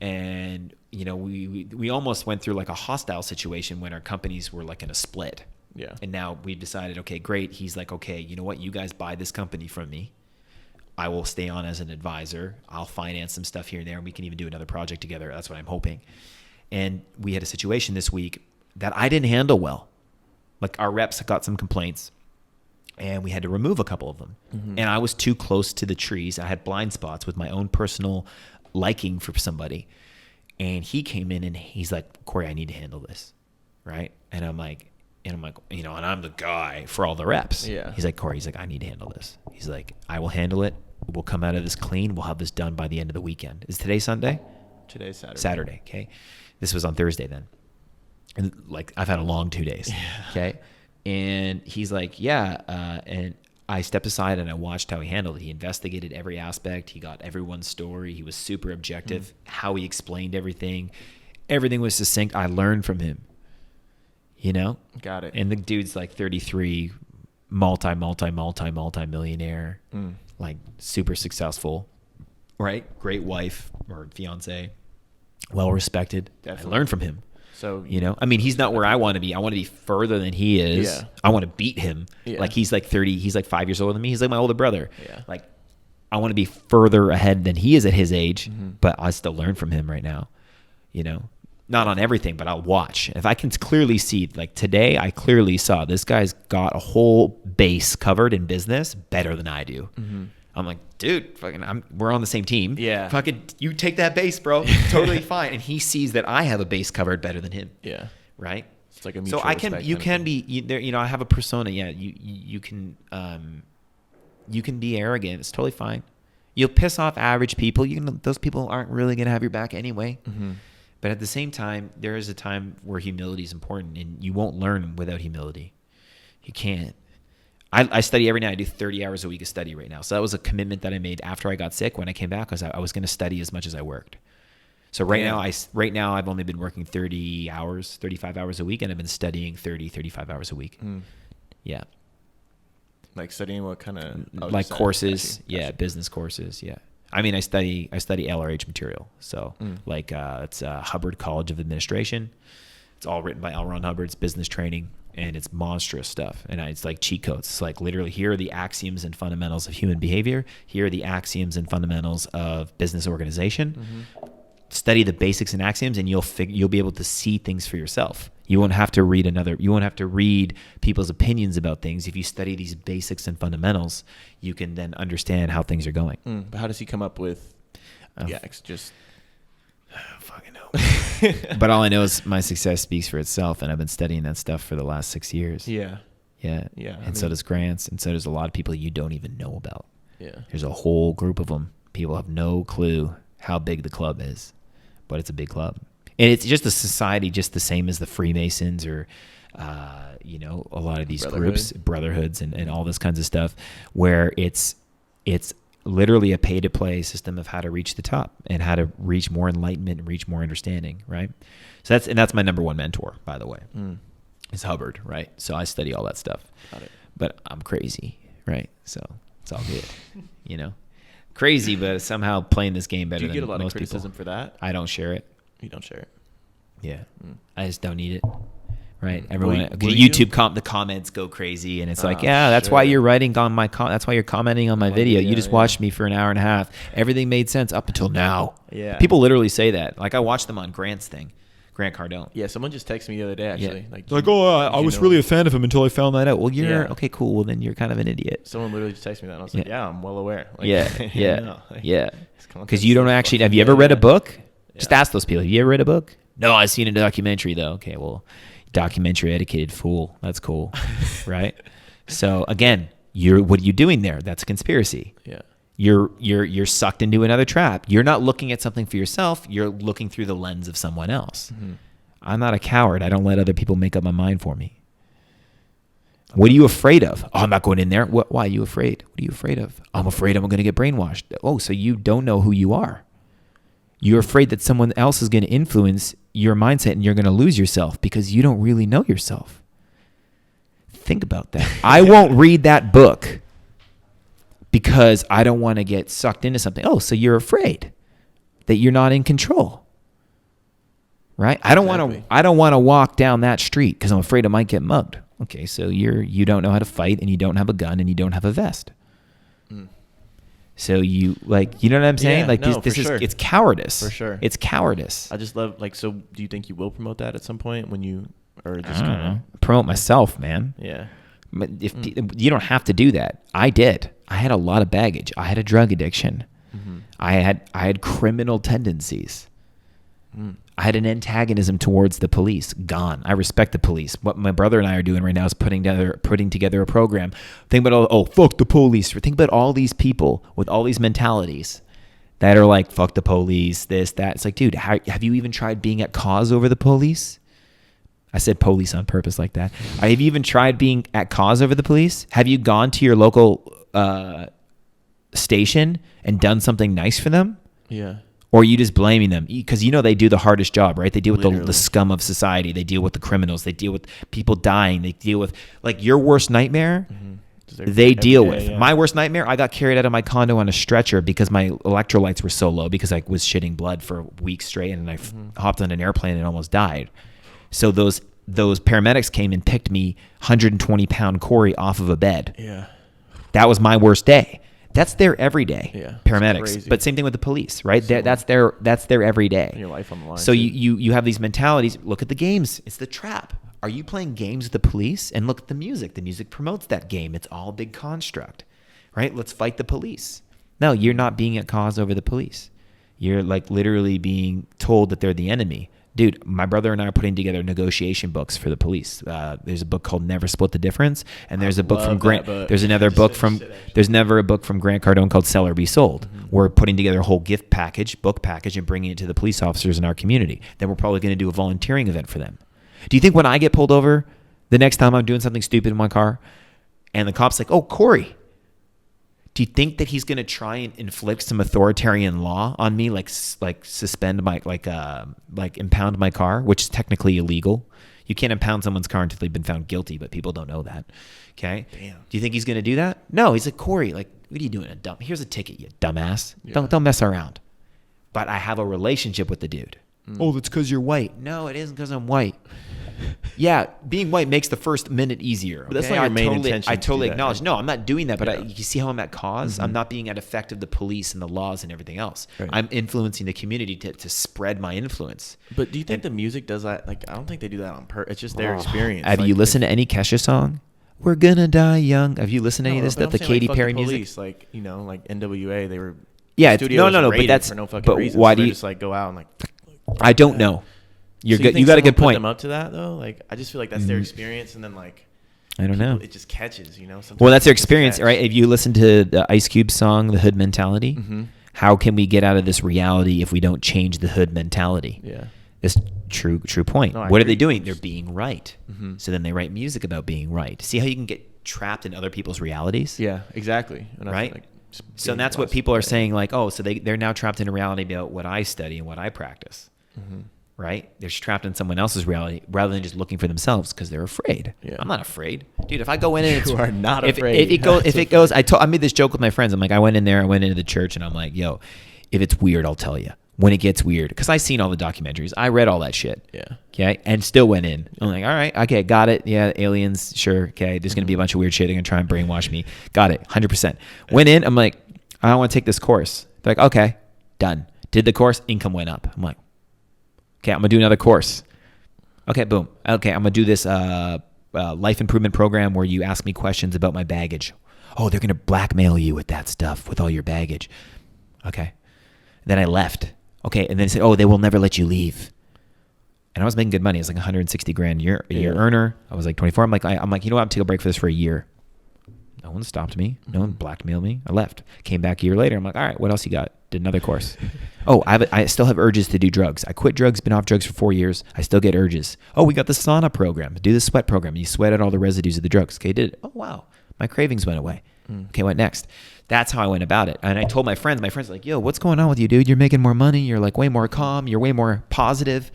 And we almost went through like a hostile situation when our companies were like in a split. Yeah. And now we've decided, okay, great. He's like, okay, you know what? You guys buy this company from me. I will stay on as an advisor. I'll finance some stuff here and there, and we can even do another project together. That's what I'm hoping. And we had a situation this week that I didn't handle well. Like our reps got some complaints, and we had to remove a couple of them. And I was too close to the trees. I had blind spots with my own personal liking for somebody. And he came in and he's like, Corey, I need to handle this. Right? And I'm like, and I'm the guy for all the reps. Yeah. He's like, Corey, I need to handle this. He's like, I will handle it. We'll come out of this clean. We'll have this done by the end of the weekend. Is today Sunday? Today's Saturday. Saturday. Okay. This was on Thursday then. And like, I've had a long 2 days. Yeah. Okay. And he's like, yeah. And I stepped aside and I watched how he handled it. He investigated every aspect. He got everyone's story. He was super objective. How he explained everything. Everything was succinct. I learned from him. Got it. And the dude's like 33, multi-millionaire, like super successful, right? Great wife or fiance, well respected. Definitely. I learned from him. So, he's not where I want to be. I want to be further than he is. Yeah. I want to beat him. Yeah. Like he's like 30, he's like 5 years older than me. He's like my older brother. Yeah. Like I want to be further ahead than he is at his age, but I still learn from him right now, Not on everything, but I'll watch. If I can clearly see, like today, I clearly saw this guy's got a whole base covered in business better than I do. I'm like, dude, we're on the same team. Yeah. You take that base, bro. Totally fine. And he sees that I have a base covered better than him. Yeah. Right. It's like a mutual respect you can be there. I have a persona. Yeah. You can be arrogant. It's totally fine. You'll piss off average people. Those people aren't really going to have your back anyway. But at the same time, there is a time where humility is important, and you won't learn without humility. You can't. I study every night. I do 30 hours a week of study right now. So that was a commitment that I made after I got sick. When I came back, I was going to study as much as I worked. So right now I've only been working 35 hours a week, and I've been studying 35 hours a week. Yeah. Like studying what kind of like courses? Gotcha. Yeah, business courses. Yeah. I study LRH material. So it's Hubbard College of Administration. It's all written by L. Ron Hubbard. It's business training, and it's monstrous stuff. And it's like cheat codes. It's like literally, here are the axioms and fundamentals of human behavior. Here are the axioms and fundamentals of business organization. Study the basics and axioms, and you'll be able to see things for yourself. You won't have to read people's opinions about things. If you study these basics and fundamentals, you can then understand how things are going. But how does he come up with just I don't fucking know. But all I know is my success speaks for itself, and I've been studying that stuff for the last 6 years. Yeah. And so does Grants, and so does a lot of people you don't even know about. Yeah. There's a whole group of them. People have no clue how big the club is, but it's a big club. And it's just a society just the same as the Freemasons or, a lot of these groups, brotherhoods and all this kinds of stuff, where it's literally a pay-to-play system of how to reach the top and how to reach more enlightenment and reach more understanding, right? So that's my number one mentor, by the way, is Hubbard, right? So I study all that stuff. Got it. But I'm crazy, right? So it's all good, Crazy, but somehow playing this game better than most people. Do you get a lot of criticism for that? I don't share it. You don't share it? Yeah. I just don't need it. Right. Everyone, the comments go crazy, and it's like, that's why you're writing on my that's why you're commenting on my video. You just watched me for an hour and a half. Everything made sense up until now. Yeah. People literally say that. Like I watched them on Grant's thing, Grant Cardone. Yeah. Someone just texted me the other day, actually. Yeah. I was really a fan of him until I found that out. Well, okay, cool. Well, then you're kind of an idiot. Someone literally just texted me that, and I was like, I'm well aware. Because you don't actually, have you ever read a book? Just ask those people. Have you ever read a book? No, I've seen a documentary though. Okay, well, documentary educated fool. That's cool, right? So again, what are you doing there? That's a conspiracy. Yeah. You're sucked into another trap. You're not looking at something for yourself. You're looking through the lens of someone else. Mm-hmm. I'm not a coward. I don't let other people make up my mind for me. What are you afraid of? Oh, I'm not going in there. Why are you afraid? What are you afraid of? I'm afraid I'm going to get brainwashed. Oh, so you don't know who you are. You're afraid that someone else is going to influence your mindset and you're going to lose yourself because you don't really know yourself. Think about that. I won't read that book because I don't want to get sucked into something. Oh, so you're afraid that you're not in control. Right? I don't want to walk down that street because I'm afraid I might get mugged. Okay, so you don't know how to fight and you don't have a gun and you don't have a vest. Mm. So you know what I'm saying? It's cowardice. For sure. It's cowardice. I just love so do you think you will promote that at some point when you or just kind of promote myself, man? Yeah. If you don't have to do that. I did. I had a lot of baggage. I had a drug addiction. Mm-hmm. I had criminal tendencies. Mm. I had an antagonism towards the police. Gone. I respect the police. What my brother and I are doing right now is putting together a program. Think about fuck the police. Think about all these people with all these mentalities that are like, fuck the police, this, that. It's like, dude, have you even tried being at cause over the police? I said police on purpose like that. Have you even tried being at cause over the police? Have you gone to your local station and done something nice for them? Yeah. Or are you just blaming them? Because they do the hardest job, right? They deal with the scum of society. They deal with the criminals. They deal with people dying. They deal with, your worst nightmare, they deal with. Yeah. My worst nightmare, I got carried out of my condo on a stretcher because my electrolytes were so low because I was shitting blood for weeks straight and I hopped on an airplane and almost died. So those paramedics came and picked me 120-pound Corrie off of a bed. Yeah. That was my worst day. That's their everyday. Yeah, paramedics. But same thing with the police, right? That's their everyday. Your life on the line. So you have these mentalities. Look at the games. It's the trap. Are you playing games with the police? And look at the music. The music promotes that game. It's all a big construct, right? Let's fight the police. No, you're not being at cause over the police. You're literally being told that they're the enemy. Dude, my brother and I are putting together negotiation books for the police. There's a book called Never Split the Difference, and there's a book from Grant. There's another book from. There's never a book from Grant Cardone called Sell or Be Sold. Mm-hmm. We're putting together a whole book package, and bringing it to the police officers in our community. Then we're probably going to do a volunteering event for them. Do you think when I get pulled over, the next time I'm doing something stupid in my car, and the cop's like, "Oh, Corey," do you think that he's going to try and inflict some authoritarian law on me, like suspend my, impound my car, which is technically illegal? You can't impound someone's car until they've been found guilty, but people don't know that. Okay. Damn. Do you think he's going to do that? No. He's like, Corey, what are you doing? Here's a ticket, you dumbass. Yeah. Don't mess around. But I have a relationship with the dude. Mm. Oh, that's because you're white. No, it isn't because I'm white. Yeah, being white makes the first minute easier. Okay? But that's not your main intention. I totally acknowledge. No, I'm not doing that. But you see how I'm at cause? Mm-hmm. I'm not being at effect of the police and the laws and everything else. Right. I'm influencing the community to spread my influence. But do you think the music does that? I don't think they do that on purpose. It's just their experience. Have you listened to any Kesha song? We're gonna die young. Have you listened to any of this stuff? The Katy Perry music? Like NWA, they were. Yeah, no. But that's for no fucking reason. Why do you just go out and I don't know. You got a good point. Put them up to that though. I just feel like that's their experience, and then I don't know. It just catches, Well, that's their experience, right? If you listen to the Ice Cube song, "The Hood Mentality," how can we get out of this reality if we don't change the hood mentality? Yeah, it's true point. What are they doing? They're being right. Mm-hmm. So then they write music about being right. See how you can get trapped in other people's realities? Yeah, exactly. And right. So that's what people are saying. So they're now trapped in a reality about what I study and what I practice. Mm-hmm. Right? They're trapped in someone else's reality rather than just looking for themselves because they're afraid. Yeah. I'm not afraid. Dude, if I go in and you are not afraid. I made this joke with my friends. I'm like, I went into the church and I'm like, yo, if it's weird, I'll tell you. When it gets weird. Because I've seen all the documentaries. I read all that shit. Yeah. Okay? And still went in. I'm like, all right, okay, got it. Yeah, aliens, sure. Okay, there's going to be a bunch of weird shit. They're going to try and brainwash me. Got it, 100%. Went in, I'm like, I want to take this course. They're like, okay, done. Did the course, income went up. I'm like, okay, I'm going to do another course. Okay, boom. Okay, I'm going to do this life improvement program where you ask me questions about my baggage. Oh, they're going to blackmail you with that stuff, with all your baggage. Okay. Then I left. Okay, and then they said, oh, they will never let you leave. And I was making good money. I was like $160,000 a year earner. I was like 24. I'm like, you know what? I'm taking a break for this for a year. No one stopped me. No one blackmailed me. I left. Came back a year later. I'm like, all right, what else you got? Did another course. Oh, I still have urges to do drugs. I quit drugs, been off drugs for 4 years. I still get urges. Oh, we got the sauna program. Do the sweat program. You sweat out all the residues of the drugs. Okay, did it. Oh, wow. My cravings went away. Okay, what next? That's how I went about it. And I told my friends are like, yo, what's going on with you, dude? You're making more money. You're like way more calm. You're way more positive.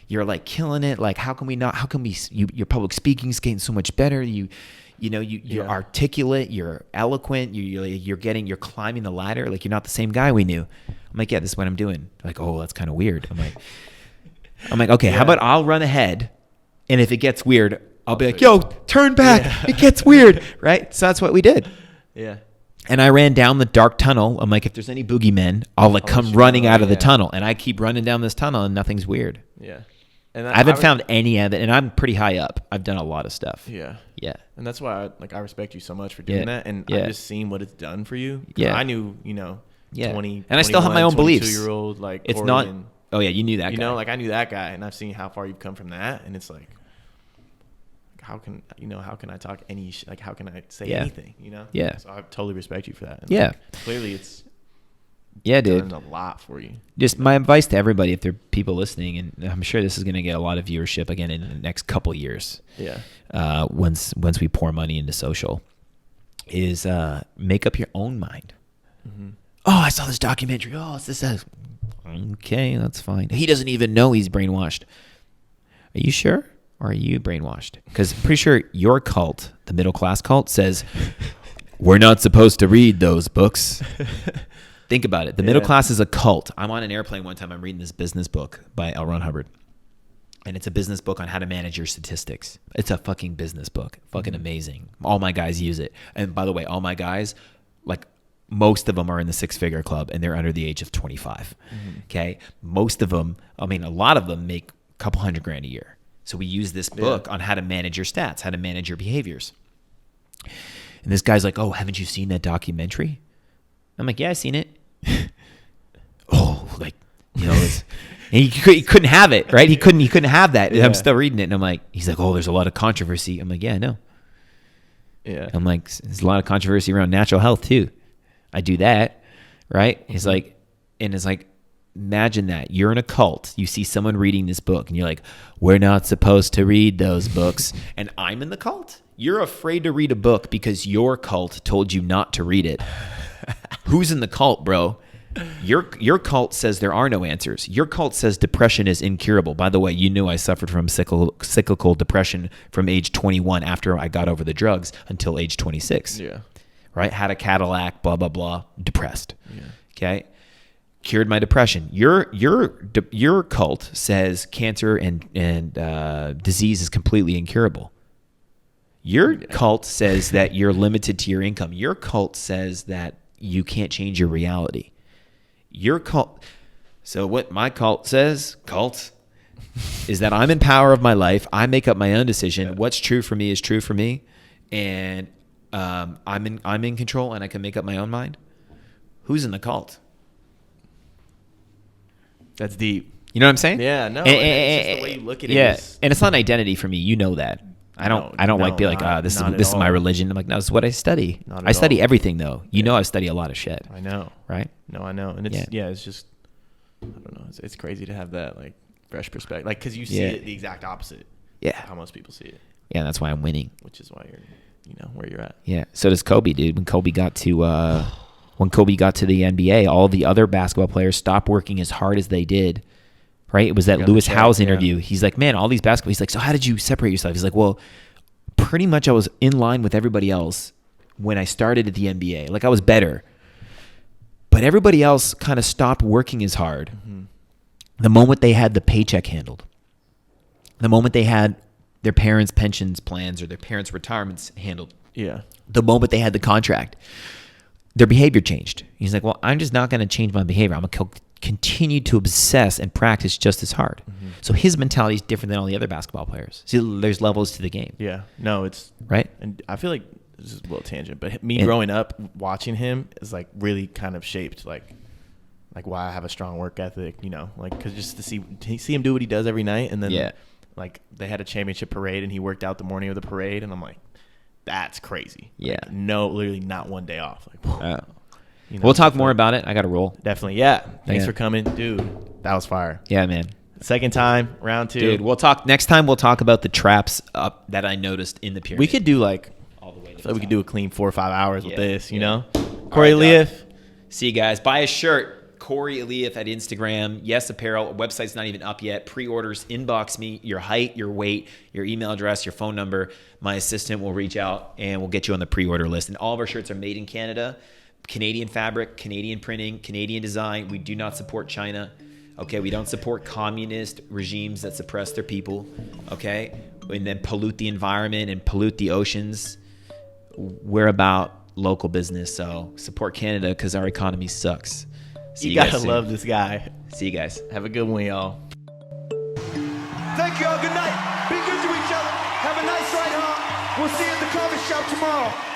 You're like killing it. Like, how can we, your public speaking's getting so much better. You're articulate, you're eloquent, you're climbing the ladder. Like, you're not the same guy we knew. I'm like, yeah, this is what I'm doing. Like, oh, that's kind of weird. I'm like, okay, how about I'll run ahead, and if it gets weird, I'll be like, yo, turn back. Yeah. It gets weird, right? So that's what we did. Yeah. And I ran down the dark tunnel. I'm like, if there's any boogeymen, I'll come running out of the tunnel. And I keep running down this tunnel, and nothing's weird. Yeah. And I haven't found any of it, and I'm pretty high up. I've done a lot of stuff. Yeah. Yeah. And that's why I respect you so much for doing that. And I've just seen what it's done for you. Yeah. I knew, 20, and I still have my own beliefs. 22-year-old, like, it's Corrie not, and, oh yeah, you knew that guy. Like, I knew that guy, and I've seen how far you've come from that. And it's like, how can I talk how can I say anything, Yeah. So I totally respect you for that. And like, clearly it's dude, done a lot for you. Just my advice to everybody, if there are people listening, and I'm sure this is going to get a lot of viewership again in the next couple years. Yeah. Once we pour money into social, is make up your own mind. Mm-hmm. Oh, I saw this documentary. Oh, it's this. Okay, that's fine. He doesn't even know he's brainwashed. Are you sure? Or are you brainwashed? Because I'm pretty sure your cult, the middle class cult, says we're not supposed to read those books. Think about it. The middle class is a cult. I'm on an airplane one time. I'm reading this business book by L. Ron Hubbard. And it's a business book on how to manage your statistics. It's a fucking business book. Fucking amazing. All my guys use it. And by the way, all my guys, like, most of them are in the six-figure club, and they're under the age of 25. Okay? Most of them, a lot of them make a couple $100,000 a year. So we use this book on how to manage your stats, how to manage your behaviors. And this guy's like, oh, haven't you seen that documentary? I'm like, yeah, I've seen it. Oh, like, and he couldn't have it, right? He couldn't have that. Yeah. I'm still reading it, and I'm like, he's like, oh, there's a lot of controversy. I'm like, yeah, I know. Yeah. I'm like, there's a lot of controversy around natural health too. I do that, right? Mm-hmm. It's like, imagine that you're in a cult. You see someone reading this book, and you're like, we're not supposed to read those books. And I'm in the cult. You're afraid to read a book because your cult told you not to read it. Who's in the cult, bro? Your cult says there are no answers. Your cult says depression is incurable. By the way, you knew I suffered from cyclical depression from age 21 after I got over the drugs until age 26. Yeah. Right? Had a Cadillac, blah, blah, blah, depressed. Yeah. Okay? Cured my depression. Your cult says cancer and disease is completely incurable. Your cult says that you're limited to your income. Your cult says that you can't change your reality. Your cult. So what my cult says, is that I'm in power of my life. I make up my own decision. Yeah. What's true for me is true for me, and I'm in control, and I can make up my own mind. Who's in the cult? That's deep. You know what I'm saying? Yeah. No. It's just the way you look at it. Yeah, and it's not an identity for me. You know that. I don't like be like, this is my religion. I'm like, no, this is what I study. I study everything though. You know, I study a lot of shit. I know. Right? No, I know. And it's just, I don't know. It's crazy to have that like fresh perspective. Like, cause you see it the exact opposite. Yeah. How most people see it. Yeah. That's why I'm winning. Which is why you're, where you're at. Yeah. So does Kobe, dude. When Kobe got to the NBA, all the other basketball players stopped working as hard as they did. Right? It was that Lewis Howes interview. He's like, man, all these basketball. He's like, so how did you separate yourself? He's like, well, pretty much I was in line with everybody else when I started at the NBA. Like, I was better. But everybody else kind of stopped working as hard the moment they had the paycheck handled. The moment they had their parents' pensions plans or their parents' retirements handled. Yeah. The moment they had the contract. Their behavior changed. He's like, well, I'm just not going to change my behavior. I'm going to continue to obsess and practice just as hard. Mm-hmm. So his mentality is different than all the other basketball players. See, there's levels to the game. Yeah. No, it's... Right? And I feel like this is a little tangent, but growing up, watching him is like really kind of shaped like why I have a strong work ethic, like, cause just to see him do what he does every night. And then like they had a championship parade and he worked out the morning of the parade. And I'm like, that's crazy. Yeah. Like, no, literally not one day off. Like, you know, we'll talk more about it. I got to roll. Definitely. Yeah. Thanks for coming, dude. That was fire. Yeah, man. Second time, round 2. Dude, next time we'll talk about the traps up that I noticed in the pyramid. We could do like, all the way to I feel like we could do a clean 4 or 5 hours with this, you know? Corrie Elieff. See you guys. Buy a shirt. Corrie Elieff at Instagram. Yes Apparel. Website's not even up yet. Pre-orders. Inbox me your height, your weight, your email address, your phone number. My assistant will reach out and we'll get you on the pre-order list. And all of our shirts are made in Canada. Canadian fabric, Canadian printing, Canadian design. We do not support China. Okay, we don't support communist regimes that suppress their people. Okay, and then pollute the environment and pollute the oceans. We're about local business, so support Canada because our economy sucks. You gotta love this guy. See you guys. Have a good one, y'all. Thank you all. Good night. Be good to each other. Have a nice ride home. We'll see you at the coffee shop tomorrow.